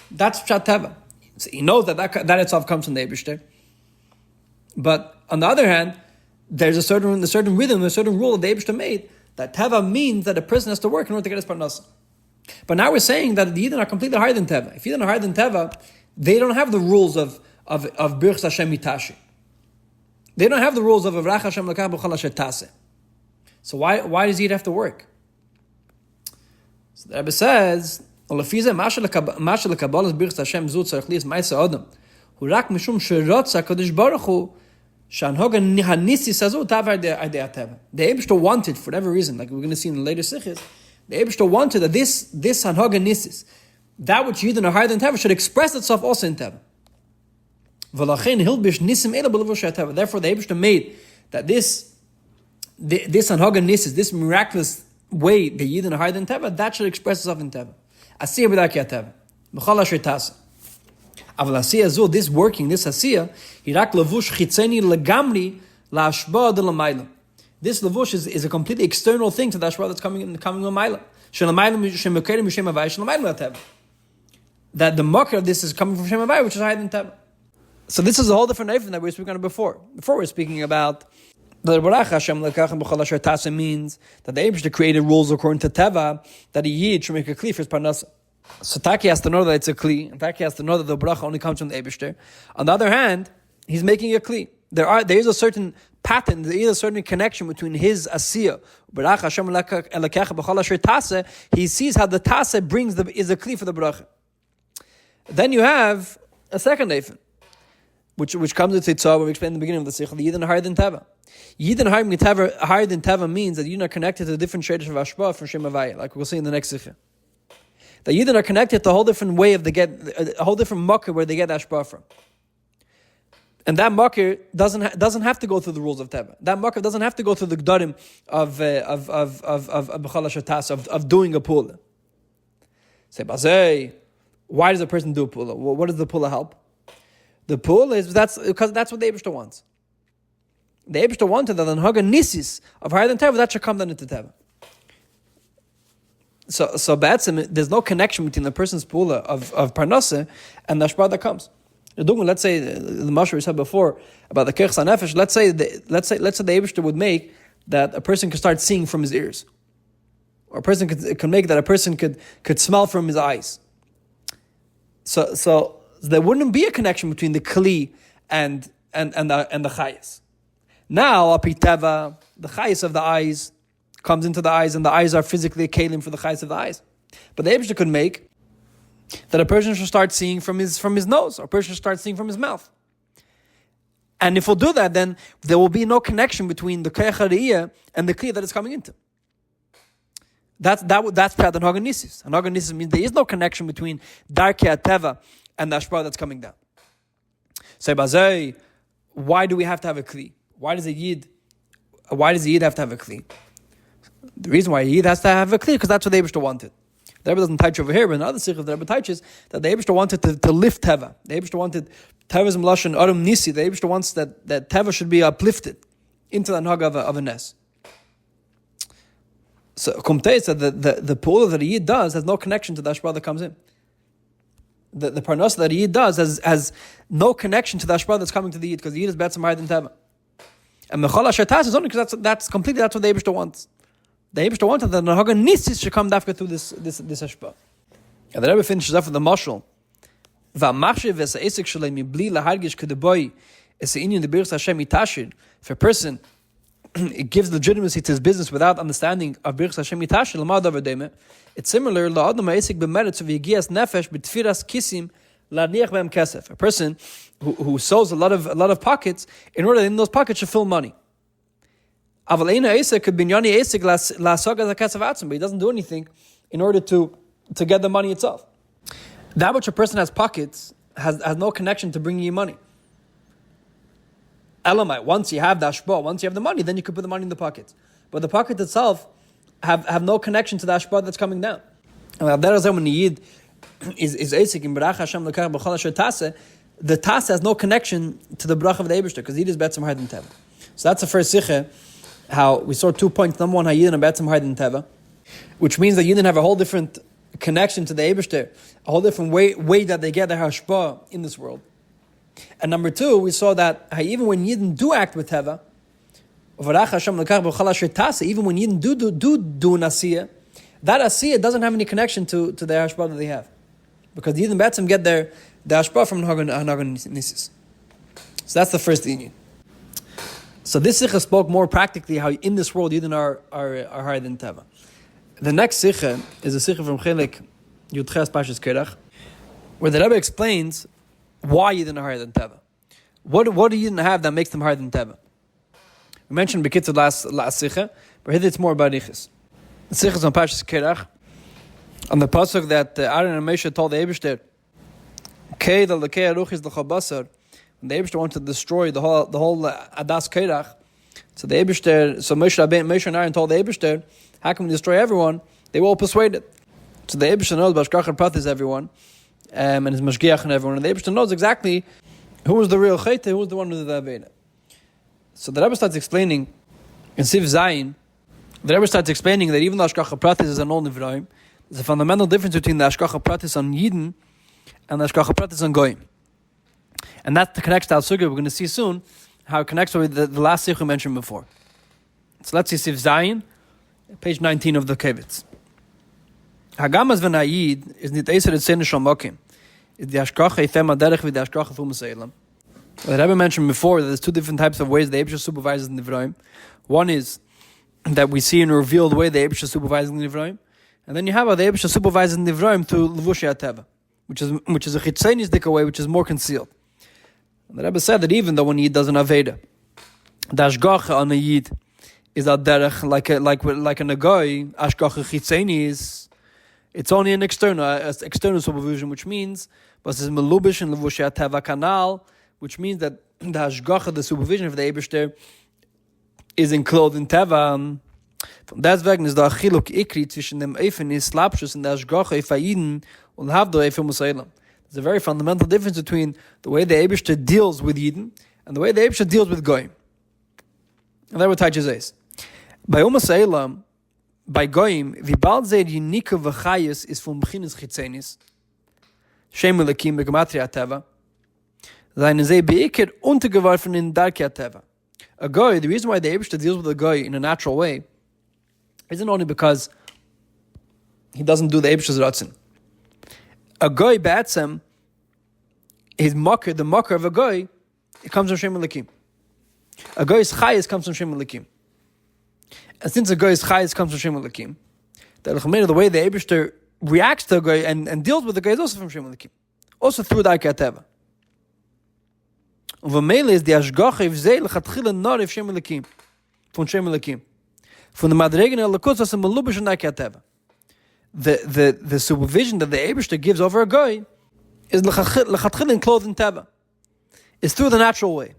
That's pshat Teva. So he knows that itself comes from the Eibishter. But on the other hand, there's a certain rhythm, a certain rule that the Eibishter made that Teva means that a person has to work in order to get his parnas. But now we're saying that the Yidden are completely higher than Teva. If Yidden are higher than Teva, they don't have the rules of Birchas Hashem Itashi. They don't have the rules of V'rach Hashem lekach b'chol asher taseh. So why does Yid have to work? So the Rebbe says, "Olafize mashe lekabalas Birchas Hashem zu tzarich lias ma'isa adam hu rak mishum sherotza Kadosh Baruch Hu shanhoga hanisi sazu tavar adei teva." The Eibishter wanted, for whatever reason, like we're going to see in the later sichos, the Eibishter wanted that this hanhoga nisis, that which Yidden are higher than Teva, should express itself also in Teva. Therefore, the Eibishter made that this hanhoga nisis, this miraculous way the Yidden are higher than Teva, that should express itself in Teva. Asiya b'darkei Teva, b'chol asher taseh. Aval asiya zu, this working, this asiya, hirak lavush chitzeni legamri la'ashba de l'mayla. This lavush is a completely external thing to the ashba that's coming l'mayla. That the makar of this is coming from Shem Havai, which is higher than Teva. So this is a whole different Eifin that we were speaking about before. Before we were speaking about the V'rach Hashem lekach b'chol asher taseh means that the Eibishter created rules according to Teva that a Yid should make a kli for his parnasa. So Taki has to know that it's a kli, and Taki has to know that the bracha only comes from the Eibishter. On the other hand, he's making a kli. There is a certain pattern, there is a certain connection between his asiya, V'rach Hashem lekach b'chol asher taseh. He sees how the taseh is a kli for the bracha. Then you have a second Eifin, which comes into Tzah, when we explained in the beginning of the Sikha, the Yidden are higher than Teva. Yidden higher than Teva means that Yidden are connected to the different shades of Ashba from Shem Havai, like we'll see in the next Sikha. The Yidden are connected to a whole different way of a whole different makar where they get Ashba from. And that makar doesn't have to go through the rules of Teva. That makar doesn't have to go through the gdarim of b'chol asher taseh, of doing a pula. Say, Bazei, why does a person do a pula? Well, what does the pula help? The pula is because that's what the Eibishter wants. The Eibishter wanted that the hanhoga nisis of higher than Teva, that should come down into Teva. So there's no connection between the person's pula of parnasa and the ashbar that comes. Let's say the mashal we said before about the Kovetz and Resources. Let's say the Eibishter would make that a person can start seeing from his ears. or a person can make that a person could smell from his eyes. So there wouldn't be a connection between the kli and the chayas. Now, teva, the chayas of the eyes comes into the eyes, and the eyes are physically a kalim for the chayas of the eyes. But the Eibishter could make that a person should start seeing from his nose, or a person should start seeing from his mouth. And if we'll do that, then there will be no connection between the koach hariyah and the kli that it's coming into. That's prat and hagan nisis. And hagan nisis means there is no connection between darkei teva and the ashpah that's coming down. Say bazay, why do we have to have a kli? Why does a yid have to have a kli? The reason why a yid has to have a kli because that's what the Eibishter wanted. The Rebbe doesn't touch over here, but in other sikhs the Rebbe touches that the Eibishter wanted to lift teva. The Eibishter wanted teva's melashon adam nisi. The Eibishter wants that teva should be uplifted into the anhaga of a nes. So Kumtei said that the pula that a yid does has no connection to the ashpah that comes in. The parnasa that a yid does has no connection to the ashpah that's coming to the yid because the yid is betzim higher than teva. And mechol asher tas is only because that's what the Eibishter wants. The Eibishter wanted that the Hagan Nisis should come dafka through this ashpah. And the Rebbe finishes off with the mashal. Va'machshev es ha'esek shalei mibli lahargish kedeboy es ha'inyan debirus Hashem itashir. If a person it gives legitimacy to his business without understanding of birus Hashem itashir l'mad over deme, it's similar la'adam ha'esek b'meretz v'yigias nefesh b'tfiras kisim la'niach b'hem kesef. A person who sews a lot of pockets in order that in those pockets should fill money. But he doesn't do anything in order to get the money itself. That which a person has pockets has no connection to bringing you money. Elamite, once you have the ashpah, once you have the money, then you can put the money in the pockets. But the pocket itself have no connection to the ashpah that's coming down. And that is when the yid is esik in berach Hashem lekach b'chol asher taseh, the taseh has no connection to the bracha of the Eibishter because yid is betzim higher than teva. So that's the first sikha. How we saw 2 points. Number one, how Yidden are betzim higher than teva, which means that Yidden have a whole different connection to the Eibishter, a whole different way that they get their hashpah in this world. And number two, we saw that how even when Yidden do act with teva, even when Yidden do an asiyah, that asiyah doesn't have any connection to the hashpah that they have, because Yidden betzim get the hashpah from hagan nisis. So that's the first union. So this sikha spoke more practically how in this world Yidden are higher than teva. The next sikha is a sikha from Chelik Yudches Pashas Korach, where the Rebbe explains why Yidden are higher than teva. What do Yidden have that makes them higher than teva? We mentioned Bekitzer last sikha, but here it's more about ichis. The sikha is on Pashas Korach, on the pasuk that Aaron and Moshe told the Eibishter, Kei the lekei aruchis l'chabasar. The Eibishter wanted to destroy the whole Adas Koirach. So Moshe and Aaron told the Eibishter, how can we destroy everyone? They were all persuaded. So the Eibishter knows Bashkach Prath is everyone, and his Mashgiach and everyone. And the Eibishter knows exactly who was the real Chayte, who was the one with the Aveda. So the Rebbe starts explaining in Siv Zayin, the Rebbe starts explaining that even though Ashkach Prath is an old Nivraim, there's a fundamental difference between the Ashkach Prath on Yidden and the Ashkach Prath on Goyim. And that connects to our sugya. We're going to see soon how it connects with the last sikh we mentioned before. So let's see Sif Zayin, page 19 of the Kovetz. Hagamas v'nayid is nit eiser et sene shal mokim. Is the hashkacha ifem aderech with the hashkacha fu Israel. The Rebbe mentioned before that there's two different types of ways the Eibishter supervises in Nivraim. One is that we see in a revealed way the Eibishter supervises in Nivraim. And then you have how the Eibishter supervises in Nivraim to Levushi HaTeva, which is a chitzenis dika way, which is more concealed. And the Rebbe said that even though when Yid does an Aveda, the Ashgacha on a Yid is a derech, like a Nagoy, Ashgacha Chitzenis, it's only an external supervision, which means, but it's Melubish and Levushi HaTeva Kanal, which means that the Ashgacha, the supervision of the Eibishter, is enclosed in Teva. From deswegen ist der Achiluk Ikri zwischen dem Eifen ist Slapshus und der Ashgacha Ifayiden und Havdo Eifen Musaylam. There's a very fundamental difference between the way the Eibishter deals with Yidden and the way the Eibishter deals with Goyim. And that's what Taich says. By Musaylam, by Goyim, wie bald sehr Yinika v'chayis is von Beginnes Chitzenis, Shem Elekim begematria Teva, seine sehr beikert untergeworfen in Darkia Teva. A Goy, the reason why the Eibishter deals with a Goy in a natural way isn't only because he doesn't do the Eibishter's Ratzon. A goy ba'atzem, his mocker, the mocker of a goy, it comes from Shem Elikim. A goy's chayis comes from Shem Elikim. And since a goy's chayis comes from Shem Elikim, the way the Eibishter reacts to a goy and deals with the goy is also from Shem Elikim. Also through the Teva. Und v'meile is the Ashgacha if zeh lechatchila nor if Shem Elikim. Von Shem Elikim. Von the Madregen Elikus was a melubish and Teva. The supervision that the Eibishter gives over a goy is lechatchila in clothed in Teva. It's through the natural way.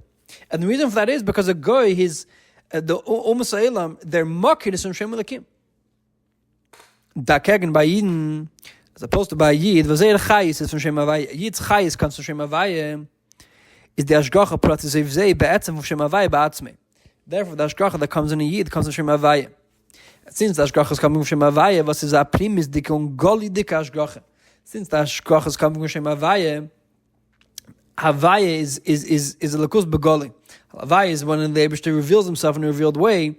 And the reason for that is because a goy, the Umas Ha'elam, their mocker is from Shem Elikim. Dagegen by Yidden, as opposed to by Yid, v'zeir chayis is from Shem Havaya. Yid's chayis comes from Shem Havaya. Is the Ashgacha pratis evzei be'etzem from Shem Havaya ba'atzmei. Therefore, the Ashgacha that comes in a Yid comes from Shem Havaya. Since the Ashgacha is coming from Shem Havaya, was is a primis dik on goli dik Ashgacha. Since the Ashgacha is coming from Shem Havaya, Havaya is a lakus begoli. Havaya is when the Eibishter reveals himself in a revealed way,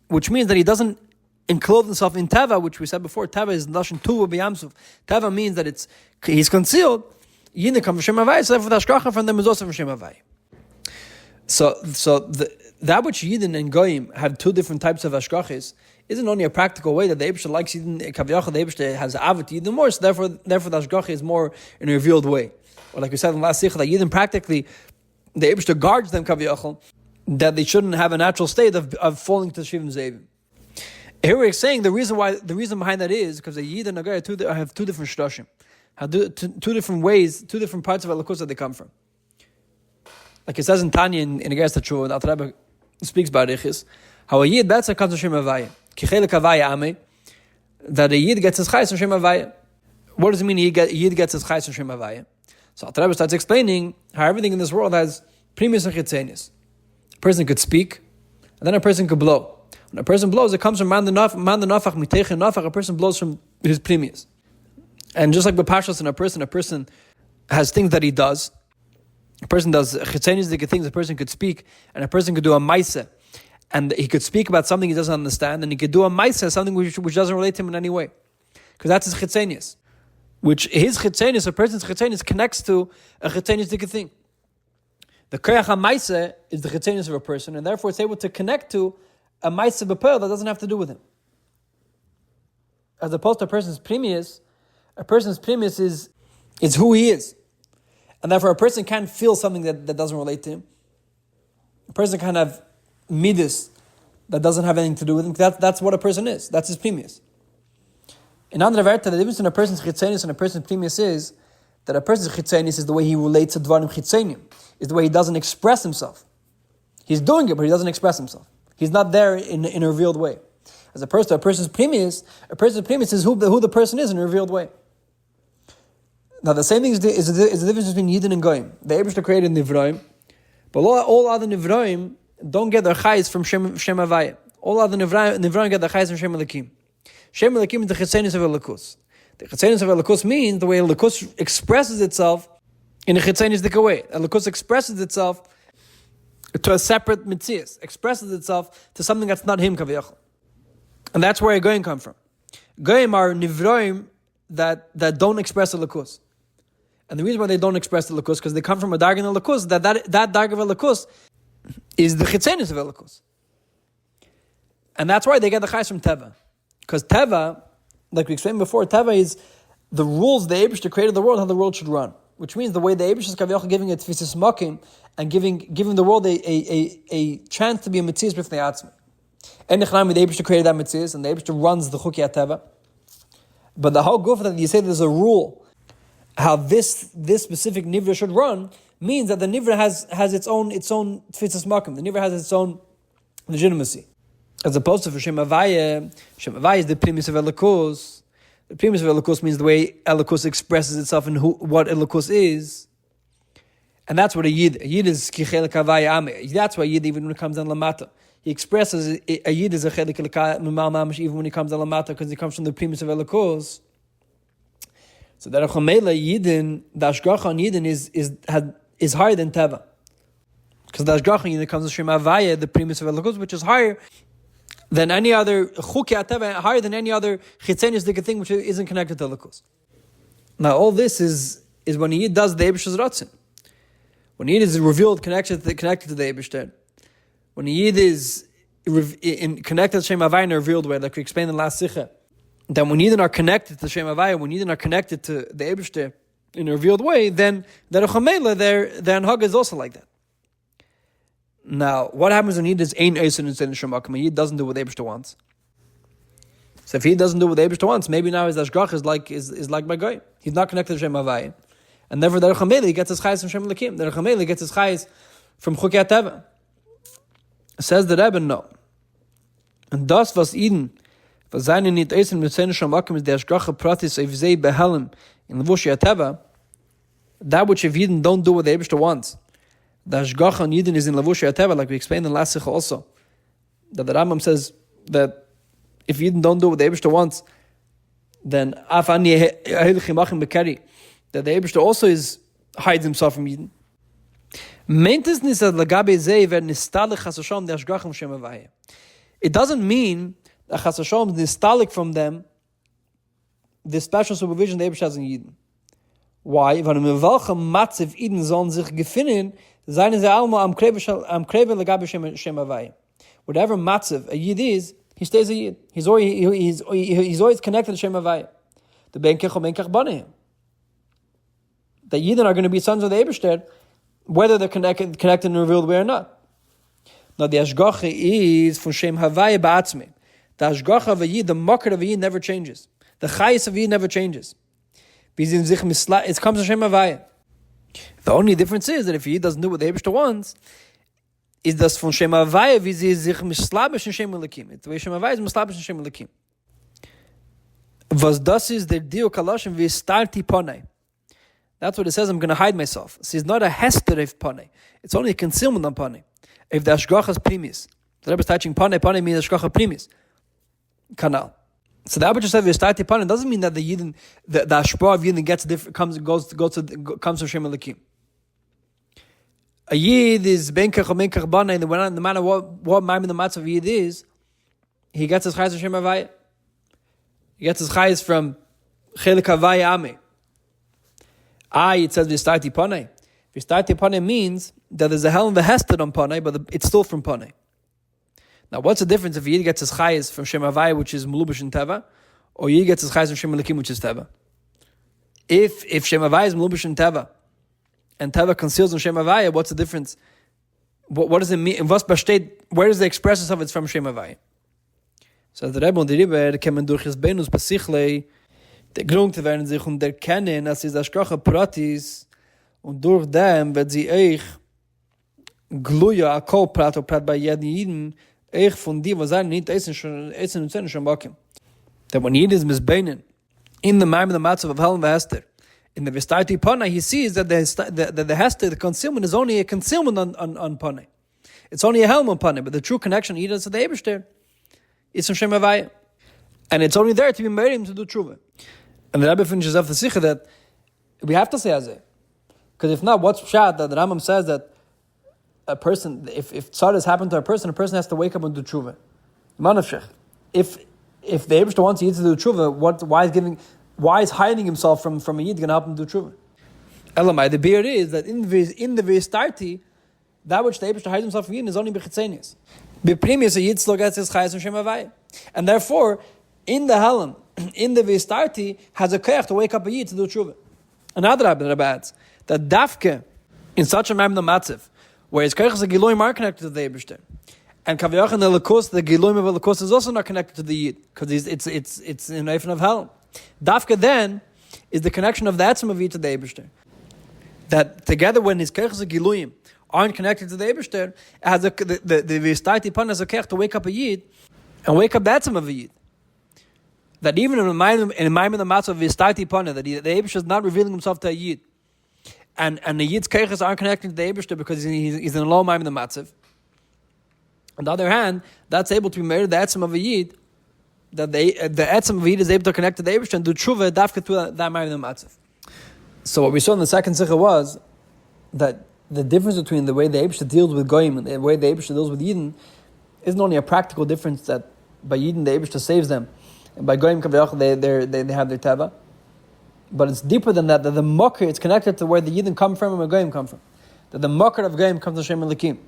which means that he doesn't enclothe himself in Teva, which we said before. Teva is lashon tuva b'yamsuf. Teva means that he's concealed. Yidden come from Shem Havaya, so therefore the Ashgacha from them is also from Shem Havaya. So that which Yidden and Goyim have two different types of Ashgachas isn't only a practical way that the Eibishter likes Yidden, Kaviyach, the Eibishter has avid Yidden more, so therefore the Ashgacha is more in a revealed way. Or like we said in the last Sikha, that Yidden practically, the Eibishter guards them Kaviyach, that they shouldn't have a natural state of falling to Shivim Zevim. Here we're saying the reason behind that is because the Yid and Nagaya have two different shloshim, have two different ways, two different parts of Elikus that they come from. Like it says in Tanya in Against the Tshuva, the Alter Rebbe speaks about Ichis, how a Yid better comes from Shem Havaya. Kichelik Havaya Ame, that a Yid gets his chayes from Shem Havaya. What does it mean a Yid gets his chayes from Shem Havaya? So Alter Rebbe starts explaining how everything in this world has primus and chitzenius. A person could speak, and then a person could blow. When a person blows, it comes from man the nafach, miteichen nafach, a person blows from his primus. And just like b'pashas in a person has things that he does. A person does chitzenius things, a person could speak, and a person could do a maisa. And he could speak about something he doesn't understand, and he could do a maisa, something which doesn't relate to him in any way. Because that's his chitzenius. Which his chitzenius, a person's chitzenius, connects to a chitzenius thing. The Koach HaMaisa is the chitzenius of a person, and therefore it's able to connect to a maisa b'pearl that doesn't have to do with him. As opposed to a person's primus is who he is. And therefore a person can't feel something that doesn't relate to him. A person can't have midas that doesn't have anything to do with him. That's what a person is. That's his primus. In other words, the difference in a person's chitzenius and a person's primus is that a person's chitzenius is the way he relates to dvarim chitzenim, is the way he doesn't express himself. He's doing it, but he doesn't express himself. He's not there in a revealed way. As a person's primus is who the person is in a revealed way. Now the same thing is the difference between Yidden and Goyim. The Eibishter created Nivroim, but all other Nivroim don't get their chayes from Shem Havaya. All other Nivroim get their chayes from Shem Elikim. Shem Elikim is the chitzenius of Elikus. The chitzenius of Elikus means the way Elikus expresses itself in a chitzenius way. Elikus expresses itself to a separate mitzias, expresses itself to something that's not him kaviyachol. And that's where a Goyim come from. Goyim are Nivroim that don't express Elikus. And the reason why they don't express the Elikus because they come from a darg in Elikus, that darg of Elikus is the chitzenius of Elikus. And that's why they get the chayes from Teva. Because Teva, like we explained before, Teva is the rules the Eibishter created the world, how the world should run. Which means the way the Eibishter is kaviyach giving it tfisis makim and giving the world a chance to be a mitzias b'fnei עצמו. And the Eibishter created that mitzias, and the Eibishter runs the chukei Teva. But the whole goof that you say there's a rule how this specific nivra should run means that the nivra has its own tfitzas makom. The nivra has its own legitimacy, as opposed to for Shem Havaya. Shem Havaya is the primus of Elikus. The primus of Elikus means the way Elikus expresses itself in what Elikus is, and that's what a Yid. A Yid is kichelik Havaya ame. That's why Yid, even when it comes down lamata, he expresses a Yid is a chelik mimal mamash even when he comes down lamata because he comes from the primus of Elikus. So that Yidin, the Ashgacha on Yidin is higher than Teva. Because the Ashgacha on Yidin comes from Shem Havaya, the primus of Elikus, which is higher than any other chukei ateva, higher than any other chitzenius thing which isn't connected to Likus. Now, all this is when he does the Eibishter's Ratzon. When he is revealed, connected to the Eibishter. When he is connected to Shem Havai in a revealed way, like we explained in the last Sikha, that when Yidden are connected to Shem Havai, when Yidden are connected to the Eibishter in a revealed way, then their Hanhaga is also like that. Now, what happens when Yid is Ein Eisen in Shemakim, and Yid doesn't do what the Eibishter wants? So if he doesn't do what the Eibishter wants, maybe now his Ashgach is like my guy. He's not connected to Shem Havai. And therefore, the Rechameli gets his chayes from Shem Lakim. The Rechameli gets his chayes from Chukei Teva. Says the Rebbe, no. And das, was Eden, was seine nicht essen mit seinen Shamakim, ist der Ashgacha Pratis, if they behelm in Levushi Teva, that which if Eden don't do what the Eibishter wants, the Ashgacha on Eden is in Levushi Teva, like we explained in the last Sikha also, that the Rambam says that if Eden don't do what the Eibishter wants, then Afani Ahilchimachim Bekeri, that the Eibishter also hides himself from Eden. It doesn't mean that Chas Hashem is nistalik from them the special supervision the Eibishter has in Eden. Why? Weil in welchem Matziv Eden sollen sich gefinnen, seien sie allemaal am Kreve legabe Shem Havai. Whatever Matziv a Yid is, he stays a Yid. He's always connected to Shem Havai. The Ben Kech or Ben Kech Baneim. The Yidden are going to be sons of the Eibishter, whether they're connected in a revealed way or not. Now the Ashgacha is from Shem Havai ba'atzmi. The Ashgacha of a Yid, the market of a Yid never changes. The Chayis of a Yid never changes. It comes to Shem Havai. The only difference is that if a Yid doesn't do what the Eibishter wants, is das von Shem Havai, wie sie sich mislabish in Shem Elikim. The way Shem Havai is mislabish in Shem Elikim. Was das ist der Dio Kalashim wie starti ponei. That's what it says, I'm going to hide myself. So it's not a hester of ponei. It's only a concealment on ponei. If the Ashgacha is primis. The Rebbe is touching ponei means Ashgacha primis. Kanal. So the Abba said, "V'yistati ponei" doesn't mean that the Yidden, the Ashpa of Yidden gets different, comes from Shem Elikim. A Yid is benkach or benkach banei, and no matter what ma'amid the matzav Yid is, he gets his chayes from Shem Havai. He gets his chayes from Chelik Havai Ame. It says V'yistati ponei. V'yistati ponei means that there's a hell and the hesed on ponei, but it's still from ponei. Now, what's the difference if Yid gets his chayes from Shem Havai, which is Melubash and Teva, or Yid gets his chayes from Shem Elikim, which is Teva? If Shem Havai is Melubash and Teva, and Teva conceals on Shem Havai, what's the difference? What does it mean? Where does the expression of it's from Shem Havai? So the Rebbe und die Rebbe kommen durch das Benus Basichlei, der Grund zu werden sich und erkennen, dass es Ashgacha Pratis, und durch dem wird sie euch Gluja, Akol Prat, und Prat bei jedem Jiden, euch von die, was sagen, nicht essen und Zähne schon backen. That when Yid is misbeinen, in the Maim of the Matzav of Helen Hester, in the Vistati Pana, he sees that the Hester, the concealment, is only a concealment on Pana. It's only a helm on Pana, but the true connection Yid is to the Eibishter. It's from Shem Havai. And it's only there to be married to do tshuva. And the Rebbe finishes off the Sikha that we have to say Azeh. Because if not, what's pshat that the Rambam says that a person, if tzad has happened to a person has to wake up and do tshuva. If the Eibishter wants a Yid to do tshuva, why is hiding himself from a Yid going to help him do tshuva? Elamai, the beer is that in the Vistarti, that which the Eibishter hides himself from Yid is only bechitzenius. Beprimius a Yid still gets his chayes from Shem Havai. And therefore, in the Helen, in the Vistarti, has a koach to wake up a Yid to do tshuva. Another Rebbe adds that dafke, in such a maim the matziv, where his koach is a giloim are connected to the Eibishter. And kaviyach and the lakos, the giloim of the lakos is also not connected to the Yid, because it's in Eifin of Helen. Dafka then is the connection of the עצmo of Yid to the Eibishter. That together when his koach is a giloim aren't connected to the Eibishter, has the Vistati Pan has a koach to wake up a Yid and wake up the עצmo of a Yid. That even in the mind of the matzah of Vistati Pan, that the Eibishter is not revealing himself to a Yid. And the Yid's koachs aren't connected to the Eibishter because he's in a low mind of the matzav. On the other hand, that's able to be married to the עצmo of a Yid, that the עצmo of a Yid is able to connect to the Eibishter and do tshuva dafka to that mind of the matzav. So what we saw in the second sikha was that the difference between the way the Eibishter deals with goyim and the way the Eibishter deals with Yidden isn't only a practical difference that by Yidden, the Eibishter saves them. And by Goyim Kavayach, they have their teva. But it's deeper than that the Makar, it's connected to where the Yidden come from and where Goyim come from. That the Makar of Goyim comes to Shem Elikim.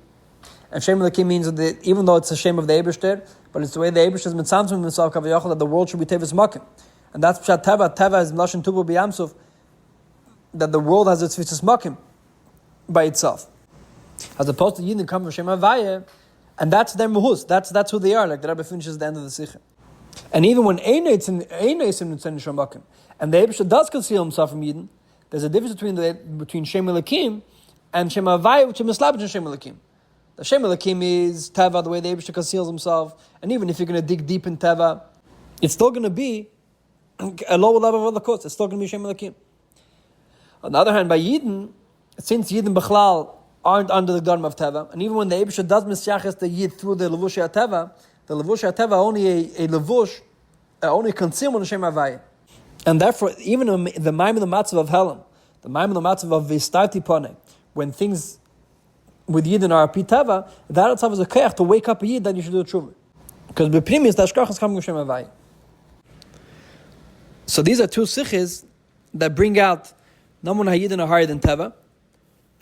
And Shem Elikim means that even though it's a Shem of the Eibishter, but it's the way the Eibishter has been sound from himself, Kavayach, that the world should be Tevis Makim. And that's Pshat Teva. Teva is Lashon Tubu B'Yamsuf, that the world has its Tvis Makim by itself. As opposed to Yidden come from Shem Havaya, and that's their Muhus. That's who they are, like the Rebbe finishes at the end of the Sikha. And even when Eineisim Nitzen Shem Makim, and the Eibishter does conceal himself from Yidden, there's a difference between Shem Elikim and Shem Havaya, which is Mislabed in Shem Elikim. The Shem Elikim is Teva, the way the Eibishter conceals himself, and even if you're going to dig deep in Teva, it's still going to be a lower level of the course. It's still going to be Shem Elikim. On the other hand, by Yidden, since Yidden Bechlal aren't under the Gdom of Teva, and even when the Eibishter does Misyachas the Yid through the Levush HaTeva, the Levush HaTeva only a Levush, only concealment of Shem Havaya. And therefore, even the Maim and the Matzav of Helam, the Maim and the Matzav of Vistarti Pone, when things with Yidden are Pi Teva, that itself is a Koach to wake up a Yid that you should do a Tshuva. Because B'Primis, the Ashkach is coming from Shem Havaya. So these are two sikhs that bring out number one, how Yidden are higher than Teva,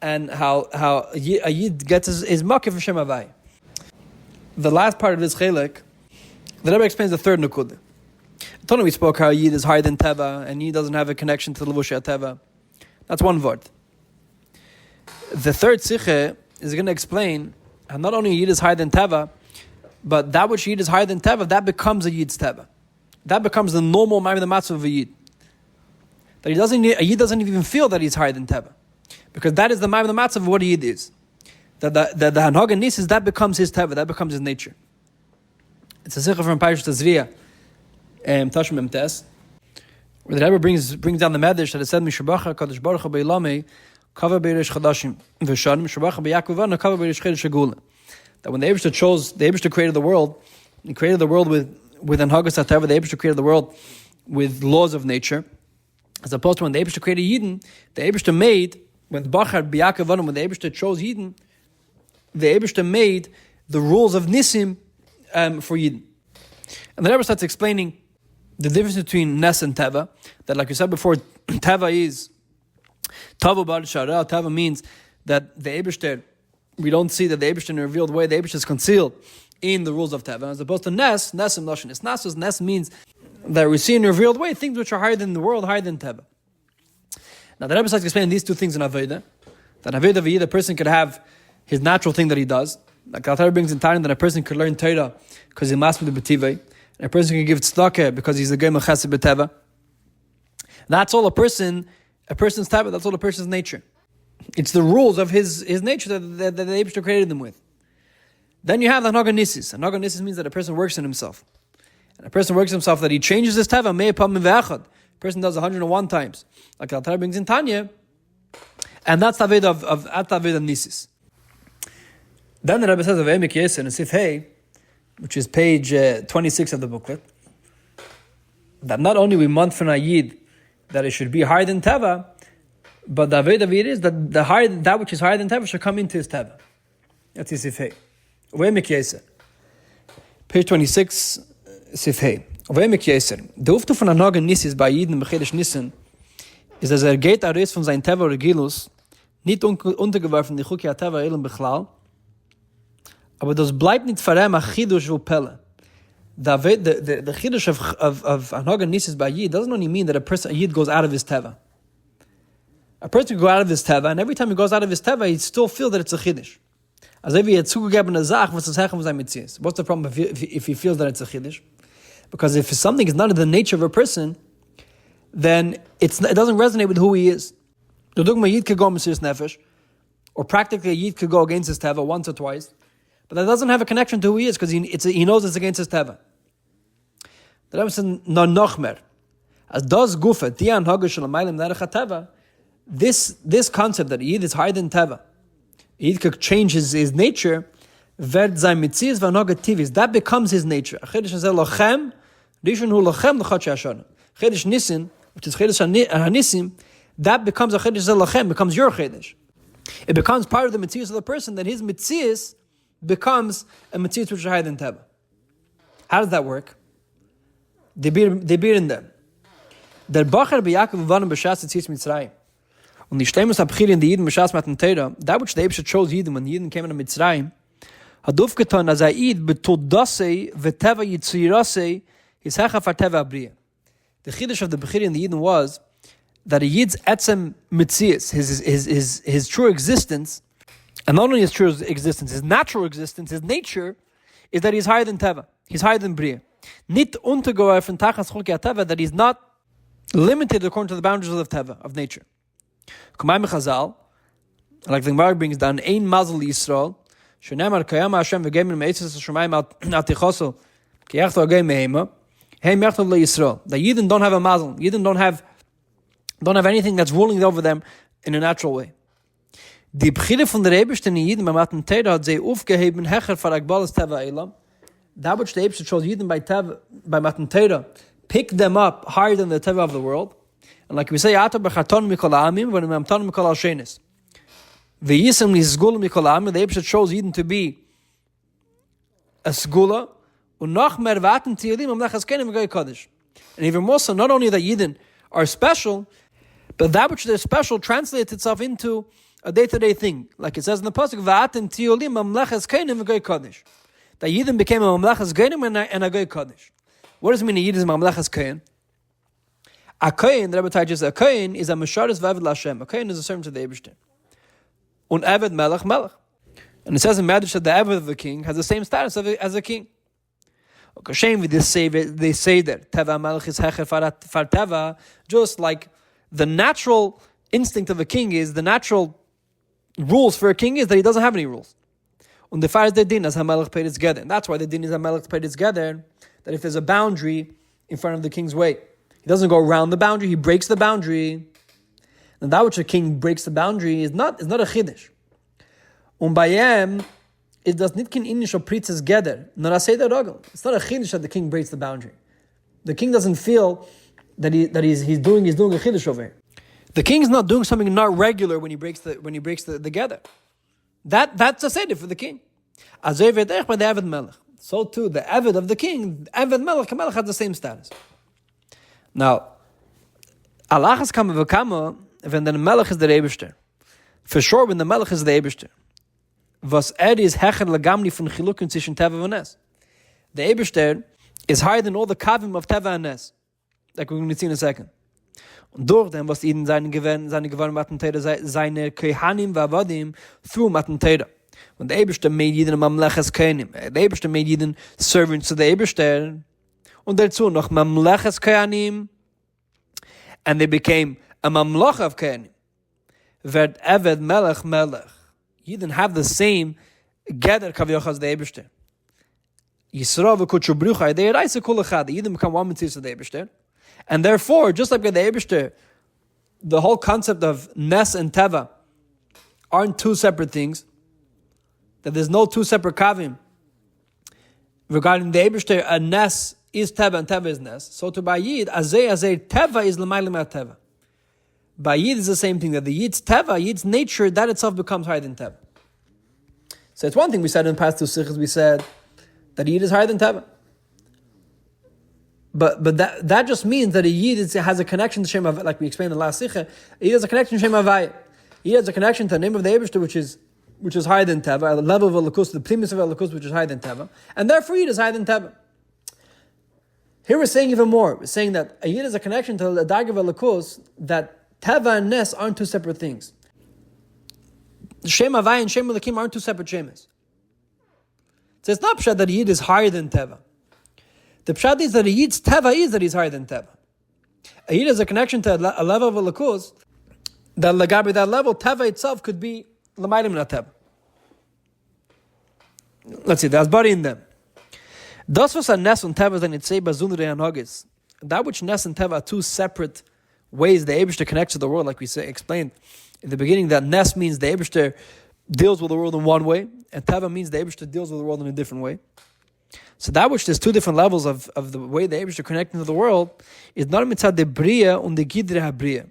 and how a Yid gets his makif from Shem Havaya. The last part of this chelik, the Rebbe explains the third nukud. I we spoke how Yid is higher than Teva, and Yid doesn't have a connection to the Levush Teva. That's one word. The third sikhe is going to explain how not only Yid is higher than Teva, but that which Yid is higher than Teva, that becomes a Yid's Teva. That becomes the normal Ma'am the Matzah of a Yid. That a Yid doesn't even feel that he's higher than Teva. Because that is the Ma'am the Matzah of what a Yid is. That the Hanhag Nis is, that becomes his Teva, that becomes his nature. It's a Sikha from Parish Tazriya, Tashim Emtes, where the Rebbe brings down the Medrash that it said, Mishabacha Kadosh Baruch Hu Be'ilame, Kava Be'irish Chadashim, V'shanim, Mishabacha Be'Yakuvana, Kava Be'irish Chedesh Shagula. That when the Eibishter created the world, he created the world with Anhagas HaTeva, the Eibishter created the world with laws of nature, as opposed to when the Eibishter created Yidden, the Eibishter made, when Bachar B'Yakuvana, when the Eibishter chose Yidden, the Eibishter made the rules of Nisim for Yidden. And the Rebbe starts explaining the difference between Nes and Teva, that like you said before, Teva is Tava Bar Shara. Teva means that the Eibishter, we don't see that the Eibishter in a revealed way, the Eibishter is concealed in the rules of Teva, as opposed to Nes and Lashon is Nasus. Nes means that we see in a revealed way things which are higher than the world, higher than Teva. Now the Rebbe starts explaining these two things in Aveda, that Aveda V'yid, a person could have his natural thing that he does, like the Torah brings in time that a person could learn Torah because he must be the B'tivei, and a person can give tzedakah because he's a Gem Chesed B'teva. That's all a person's Teva, that's all a person's nature. It's the rules of his nature that the Eibishter created them with. Then you have the Hanhag Nisis. Hanhag Nisis means that a person works in himself. And a person works in himself that he changes his Teva, Mei Pam Ve'achad. A person does 101 times. Like the Torah brings in Tanya. And that's the Aved of Nisis. Then the Rebbe says of Emek Yeser in Sif Hey, which is page 26 of the booklet, that not only we want from a Yid that it should be higher than Teva, but the Aved of it is that that which is higher than Teva should come into his Teva. That's his Sif Hey. Emek Yeser. Page 26, Sif Hey. Emek Yeser. Der Uftu von Hanhag Nisis bei Yidden Bechedesh Nissen ist, dass geht aus von seinem Teva Regilus, nicht untergeworfen die Chuki HaTeva Elam Bechlal, aber das bleibt nicht für ihn a Chidush v'Pele. The Chidush of Hanhag Nisis by Yid doesn't only mean that a Yid goes out of his Teva. A person can go out of his Teva, and every time he goes out of his Teva, he still feels that it's a Chidush. As if he had zugegeben a Zach, was das Hechem von seinem Metzies. What's the problem if he feels that it's a Chidush? Because if something is not in the nature of a person, then it doesn't resonate with who he is. The Dugma Yid could go Mesiris Nefesh, or practically a Yid could go against his Teva once or twice, but that doesn't have a connection to who he is, because he knows it's against his Teva. The Rebbe says, no nochmer. As does Gufa, Tiyan Hagush Lamaylim Nerech Teva, this concept that Yid is higher than Teva, Yid could change his nature, Verd Zay Mitzias Vanoga Tivis, that becomes his nature. Chedesh Hazel Lochem, Rishon Hu Lochem L'chot She'ashon. Chedesh Nisin, which is Chedesh HaNisim, that becomes a Chedesh Hazel Lochem, becomes your Chedesh. It becomes part of the Mitzias of the person, that his Mitzias becomes a Mitzias which is higher than Teva. How does that work? They beer in them. Der Bacher bei Jakob waren beschas jetzt mit Mitzrayim. Und die Stemmes abchir in die Jiden beschas mit dem Teira, da which the Ebshe chose Jiden, when Jiden came in Mitzrayim, hat aufgetan, als Eid betodasei v'teva yitzirasei his hecha for teva abriya. The chiddush of the Bechir in the Yidden was that a Yid's etzem mitzias, his true existence, and not only his true existence, his natural existence, his nature, is that he's higher than teva. He's higher than bria. Nit untergewer von tachas chulki teva, that he's not limited according to the boundaries of teva, of nature. Kumayim Chazal, like the Gemara brings down, ein mazel Yisrael, shenemar kayama Hashem v'gemin me'etzes Shemayim al tichoso, ki yachto agay mehema, hey mechtav le Yisrael. The Yidden don't have a mazel. Yidden don't have anything that's ruling over them in a natural way. Die Bechire von der Ebersten in Yidden, bei Matan Teira, hat sie aufgeheben, hecher for Akbalas Teva Eilam. That which the Ebersten chose Yidden by Matan Teira, pick them up higher than the Teva of the world. And like we say, Ata b'charton mikol ha'amim, when memton mikol ha'shenis. V'yisem l'sgula mikol ha'amim, the Ebersten chose Yidden to be a sgula, and even more so, not only that Yidden are special, but that which they're special translates itself into a day-to-day thing. Like it says in the pasuk, that Yidden became a mamlechas geinim and a goy kodesh. What does it mean a Yidden is mamlechas kohen? A kohen, the Rebbe teaches, a kohen is a mesharis v'aved l'Hashem. A kohen is a servant to the Eibishter. Un eved melech. And it says in Medrash that the eved of the king has the same status as a king. They say that Teva Melech is Hecher for Teva, just like the natural instinct of a king is, the natural rules for a king is that he doesn't have any rules. And the far is the din as Hamelech paid its together. And that's why the din is Hamelech paid its together, that if there's a boundary in front of the king's way, he doesn't go around the boundary, he breaks the boundary. And that which a king breaks the boundary is not a chiddush. Bayem, it does not kin initial pritzes gather. Nor I say the rogel. It's not a chiddush that the king breaks the boundary. The king doesn't feel that he's doing a chiddush over here. The king's not doing something not regular when he breaks the gather. That's a seder for the king. Azay v'edech by the Eved Melech. So too the Eved of the king, Eved Melech, Melech has the same status. Now, Allah has come v'kama when the Melech is the Eibishter. For sure, when the Melech is the Eibishter. Was is hecher legamni von Chilukin zwischen Teva und Nes. The Eibishter is higher than all the kavim of Teva and Nes. Like we're going to see in a second. Und durch dem, was ihnen seine geworden Matan Teira, seine Kehanim v'avadim, through Matan Teira. Und der Eibishter made Yidden Mamleches Kehanim. Der Eibishter made Yidden servants to the Eibishter. Und dazu noch Mamleches Kehanim. And they became a Mamlech of Kehanim. Vert Eved Melech Melech. Yidden have the same gather kavyoch as the Eibishter. Yisrael v'kutshu brucha, they reise kol echad. Yidden become one mitzvah to the Eibishter. And therefore, just like the Eibishter, the whole concept of Nes and Teva aren't two separate things. That there's no two separate kavim. Regarding the Eibishter, a Nes is Teva and Teva is Nes. So to by Yid, azay, Teva is l'mayla Teva. By Yid is the same thing, that the Yid's Teva, Yid's nature, that itself becomes higher than Teva. So it's one thing we said in the past two sikhs, we said that Yid is higher than Teva. But that just means that a Yid has a connection to Shem Havaya, like we explained in the last sikha. Yid has a connection to Shem Havaya. Yid has a connection to the name of the Eibishter, which is higher than Teva, the level of Elikus, the primus of Elikus, which is higher than Teva. And therefore Yid is higher than Teva. Here we're saying even more. We're saying that a Yid has a connection to the Dag of Elikus, that Teva and Nes aren't two separate things. Shem Havaya and Shem Elokim aren't two separate Shemas. So it's not pshat that a Yid is higher than Teva. The pshat is that a Yid's Teva is that he's higher than Teva. A Yid has a connection to a level of Elikus, that Lagabi, that level, Teva itself could be L'mayla min Teva. Let's see, there's body in them. Das was a Nes and Teva then it's say bazunre and hogis. That which Nes and Teva are two separate ways the Eibishter connects to the world, like we explained in the beginning, that Nes means the Eibishter deals with the world in one way, and Teva means the Eibishter deals with the world in a different way. So that which there's two different levels of the way the Eibishter connecting to the world is not mitzad de bria und de gidre ha-bria.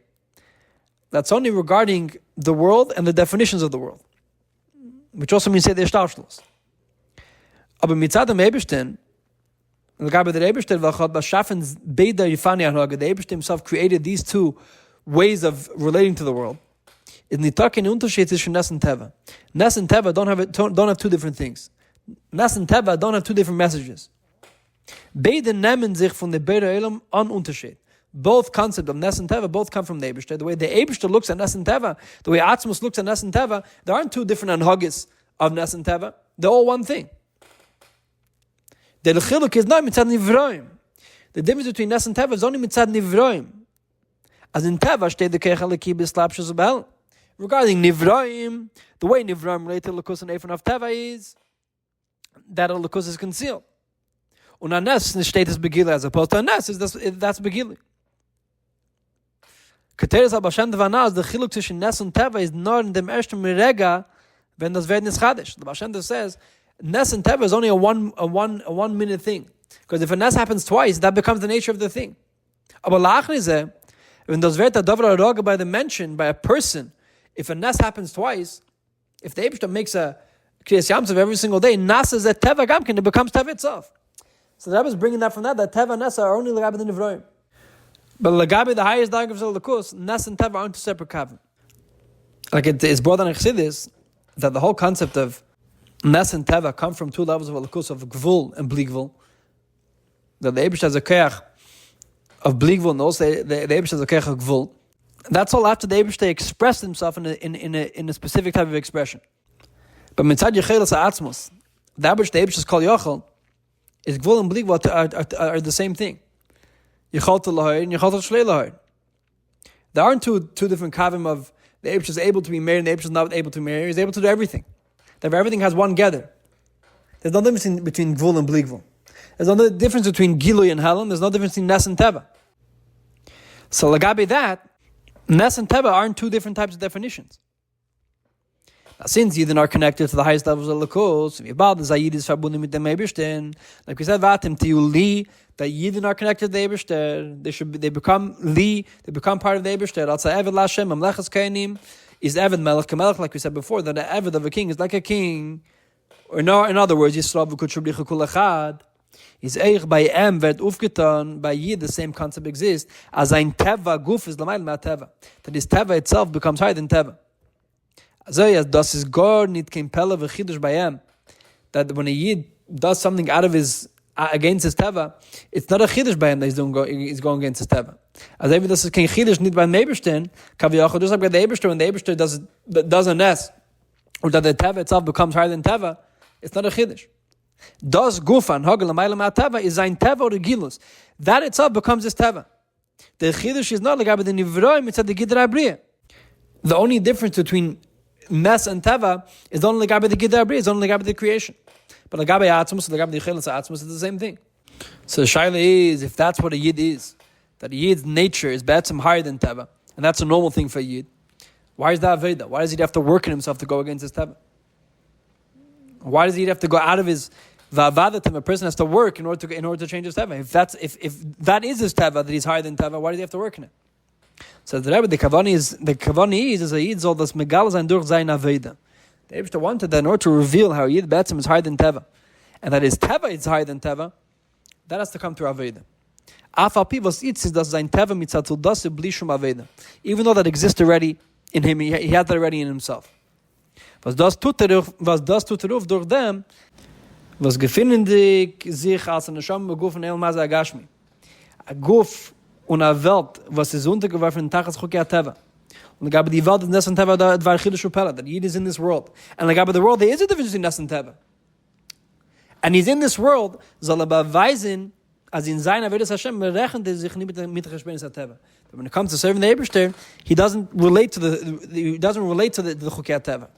That's only regarding the world and the definitions of the world, which also means say the Ishtarshlos. Aber mitzad dem Eibishter, The Eibishter himself created these two ways of relating to the world. Nes and Teva. Nes and Teva don't have two different things. Nes and Teva don't have two different messages. Beide nehmen sich von der Beide Elam an Unterschied. Both concepts of Nes and Teva both come from the Eibishter. The way the Eibishter looks at Nes and Teva, the way Atzmos looks at Nes and Teva, there aren't two different anhagis of Nes and Teva. They're all one thing. The chiluk is not mitzad nivroim. The difference between Nes and Teva is only mitzad nivroim. As in Teva, steht the keich aleki b'slapshus ubel. Regarding nivroim, the way nivroim relate to Lakus and Ephron of Teva is that a Lakus is concealed. Und a Nes steht as begili, as opposed to a Nes, that's begili. Keteres al-Bashem Devanaz, the chiluk zwischen Nes und Teva is not in dem ersten Mirega, when das Werden is Chadish. The Bashem says, Nes and Teva is only a one minute thing. Because if a Nes happens twice, that becomes the nature of the thing. Aber la'achri when das Wert Davra Roga by the mention, by a person, if a Nes happens twice, if the Eibishter makes a Kriyas Yamtov every single day, Nas is a Teva Gamkin, it becomes Teva itself. So the Rebbe is bringing that from that Teva and Nes are only Lagabi the Nivroim. But Lagabi, the highest diagram of the Lakus, Nes and Teva aren't two separate kavim. Like it's brought on in Chassidus that the whole concept of Nes and Teva come from two levels of Lakus, of Gvul and Bli Gvul. That the Eibishter has a Koach of Bli Gvul, and also the Eibishter has a Koach of Gvul. That's all after the Eibishter expressed himself in a specific type of expression. But Mitzad Yechelas Ha'atzmos, that which the Eibishter called Yochel, is Gvul and Bli Gvul are the same thing. Yechol to Lahir and Yechol to Shlei Lahir. There aren't two different kavim of the Eibishter is able to be married and the Eibishter is not able to be married. He's able to do everything. That everything has one gather. There's no difference between Gvul and Bli Gvul. There's no difference between Gilui and Helen. There's no difference between Nes and Teva. So Lagabi that, Nes and Teva aren't two different types of definitions. Now, since Yidden are connected to the highest levels of Lakos, like we said, Vatim Tiyuli, that Yidden are connected to the Eibishter, they become Li, they become part of the Eibishter. Also, Eved Lashem, Mamlechas Kainim, is Eved Melech Kamelech, like we said before, that the Eved of a king is like a king. Or in other words, Yisrael v'kutshubliche kul echad. Is eich by em wird aufgetan, by Yid the same concept exists, as ein Teva guf is l'mayl ma Teva. That his Teva itself becomes higher than Teva. So yes, das is gar nit kein Pelle v'chidush by em. That when a Yid does something out of his against his Teva, it's not a chidush by him that he's going against his Teva. As even das is kein chidush nit by Eibishter, kaviyachol just like by the Eibishter, when the Eibishter does a Nes, or that the Teva itself becomes higher than Teva, it's not a chidush. Das gufan hagel l'mayla ma Teva is ein Teva or gilus. That itself becomes his Teva. The chidush is not like the nivroim; it's at the gidra abriya. The only difference between Nes and Teva is only like the gidra abriya. It's only like the creation. But like Atzmos, like the Chelas Atzmos is the same thing. So the shaila is, if that's what a Yid is, that a Yid's nature is betzim higher than Teva, and that's a normal thing for a Yid, why is that Veda? Why does he have to work in himself to go against his Teva? Why does he have to go out of his Vavadatim? A person has to work in order to change his Teva. If that is his Teva, that he's higher than Teva, why does he have to work in it? So the Rebbe, the Kavani is a Yid soll das Megal sein durch sein Aveda. The Eibishter wanted that in order to reveal how Yid Betzim is higher than Teva, and that his Teva is higher than Teva, that has to come through Aveda. Afapi was itzis das sein Teva mitzatul das bli shum Aveda. Even though that exists already in him, he had that already in himself. Was das tut ruf durch dem, was gefindig sich als eine Scham beguf in El Maza Agashmi. A Guf und a Welt, was ist untergeworfen in Tachas Chukia Teva. Und gab die Welt in Nes and Teva, that war Chidush Upela, that Yid is in this world. And gab the world, there is a difference between Nes and Teva. And he's in this world, soll beweisen, as in seiner Vedas Hashem, rechnet sich nicht mit Cheshbenis Teva. When it comes to serving the Eibishter, he doesn't relate to the Chukia Teva.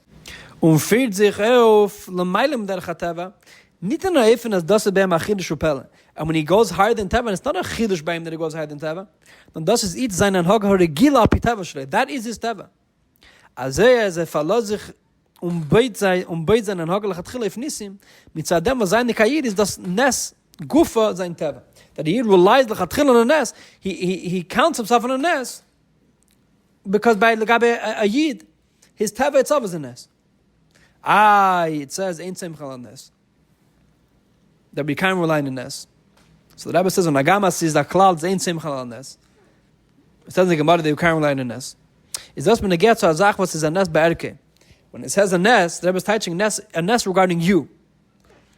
Führt sich auf Lamailem der Teva, nicht nur even as das beim Chidush Upela. And when he goes higher than Teva, it's not a Chidush by him that he goes higher than Teva. Then das ist it sein Anhag Regila api Teva shlei. That is his Teva. As verlässt sich beid sein Anhag lechatchila if Nisim, mitzadem was seine Kayir is das Nes Gufa sein Teva. That he relies lechatchila on a Nes, he counts himself on a Nes, because by Legabe a Yid, his Teva itself is a Nes. It says Ein Simcha on Nes. That we can't rely on a Nes. So the Rebbe says, when Agama says that klal zayin simcha al nes, it says in the Gemara that you can't rely on a nes. Is das when it gets to azach was is a nes be'erke. When it says a nes, the Rebbe is teaching a nes regarding you,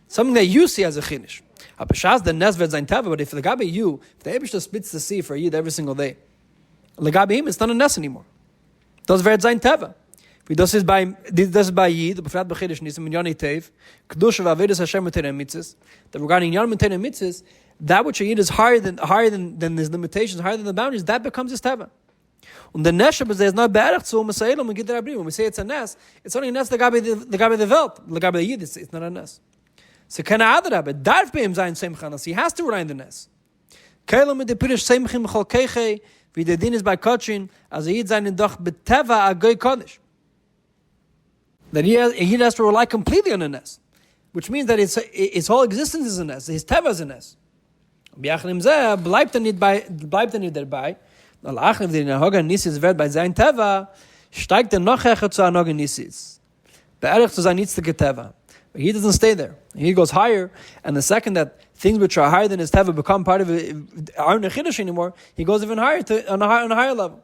something that you see as a chinish. Apeshas the nes wird zayin teva, but if the gabe you, if the Eibishter splits the sea for a yid every single day, legabe him, it's not a nes anymore. Das wird zayin teva. Das ist bei Yid, befragt bechiddish nisim in Yoni Tev, Kedusha v'avedus Hashem v'tenem mitzvahs, that regarding Yom v'tenem mitzvahs, that which a Yid is higher than his limitations, higher than the boundaries, that becomes his teva. And the Nesha is not be'erach zu Masayel and Gidder Abrim. When we say it's a Nes, it's only a Nes the Gabi the Welt, the Gabi the Yid, it's not a Nes. So kana adrabe, darf beim sein Semchanas, he has to rely on the Nes. Keilo mit de Pirish Semchim b'chol keiche, wie der Din ist bei Kotchin, as a Yid seinen doch beteva a goy kodesh. That he has to rely completely on a nes, which means that his whole existence is a nes, his teva is a nes. B'yachnim zeh bleibt nicht dabei. Al-achim der Nahoga Nisis wird bei sein teva steigt noch hecher zu Nahoga Nisis, be'erich zu sein nitzige teva. But he doesn't stay there. He goes higher, and the second that things which are higher than his teva become part of it, aren't a chiddush anymore, he goes even higher on a higher level.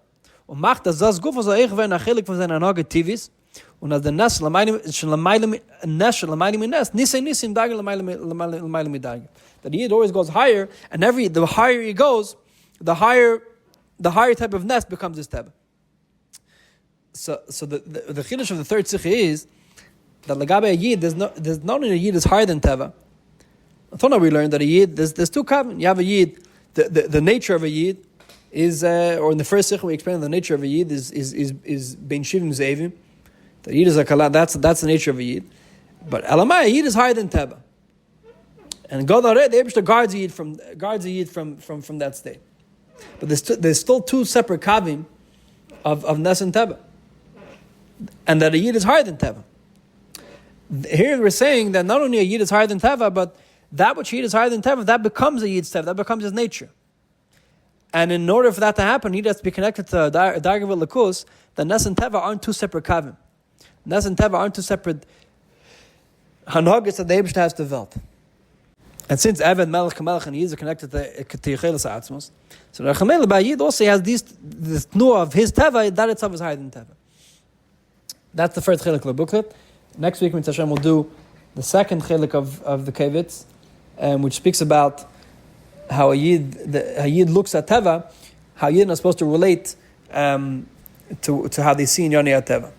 Und macht das guf so ich wenn achilik von seiner Nahoga Tivis. Und als der Nes l'maylim nes, ניסי dagel l'maylim dagel. That he always goes higher, and the higher he goes, the higher type of Nes becomes his teba. So the chiddush of the third sikha is that legabe a yid, there's not only a yid is higher than teva. I thought we learned that a yid there's two kavim. You have a yid, the nature of a yid is, or in the first sikha we explained the nature of a yid is ben shivim zevim. The Yid is a kala, that's the nature of a Yid. But Elamai, a Yid is higher than Teba. And God the Eibishter guards a Yid from that state. But there's still two separate kavim of Nes and Teba. And that a Yid is higher than Teba. Here we're saying that not only a Yid is higher than Teva, but that which Yid is higher than Teva, that becomes a Yid's Teva, that becomes his nature. And in order for that to happen, he has to be connected to Dargav Lakus, that Nes and Teva aren't two separate kavim. Nes and Teva aren't two separate hanhagas that the Eibishter has developed. And since Eved, Melech, Melech, and Yid are connected to Yecheles Atzmos, so the Rechamele by Yid also has this tnuah of his Teva, that itself is higher than Teva. That's the first chelik of the booklet. Next week, Mitzvah Hashem will do the second chelik of the Kovetz, which speaks about how a Yid looks at Teva, how Yid are supposed to relate to how they see in Yoni Teva.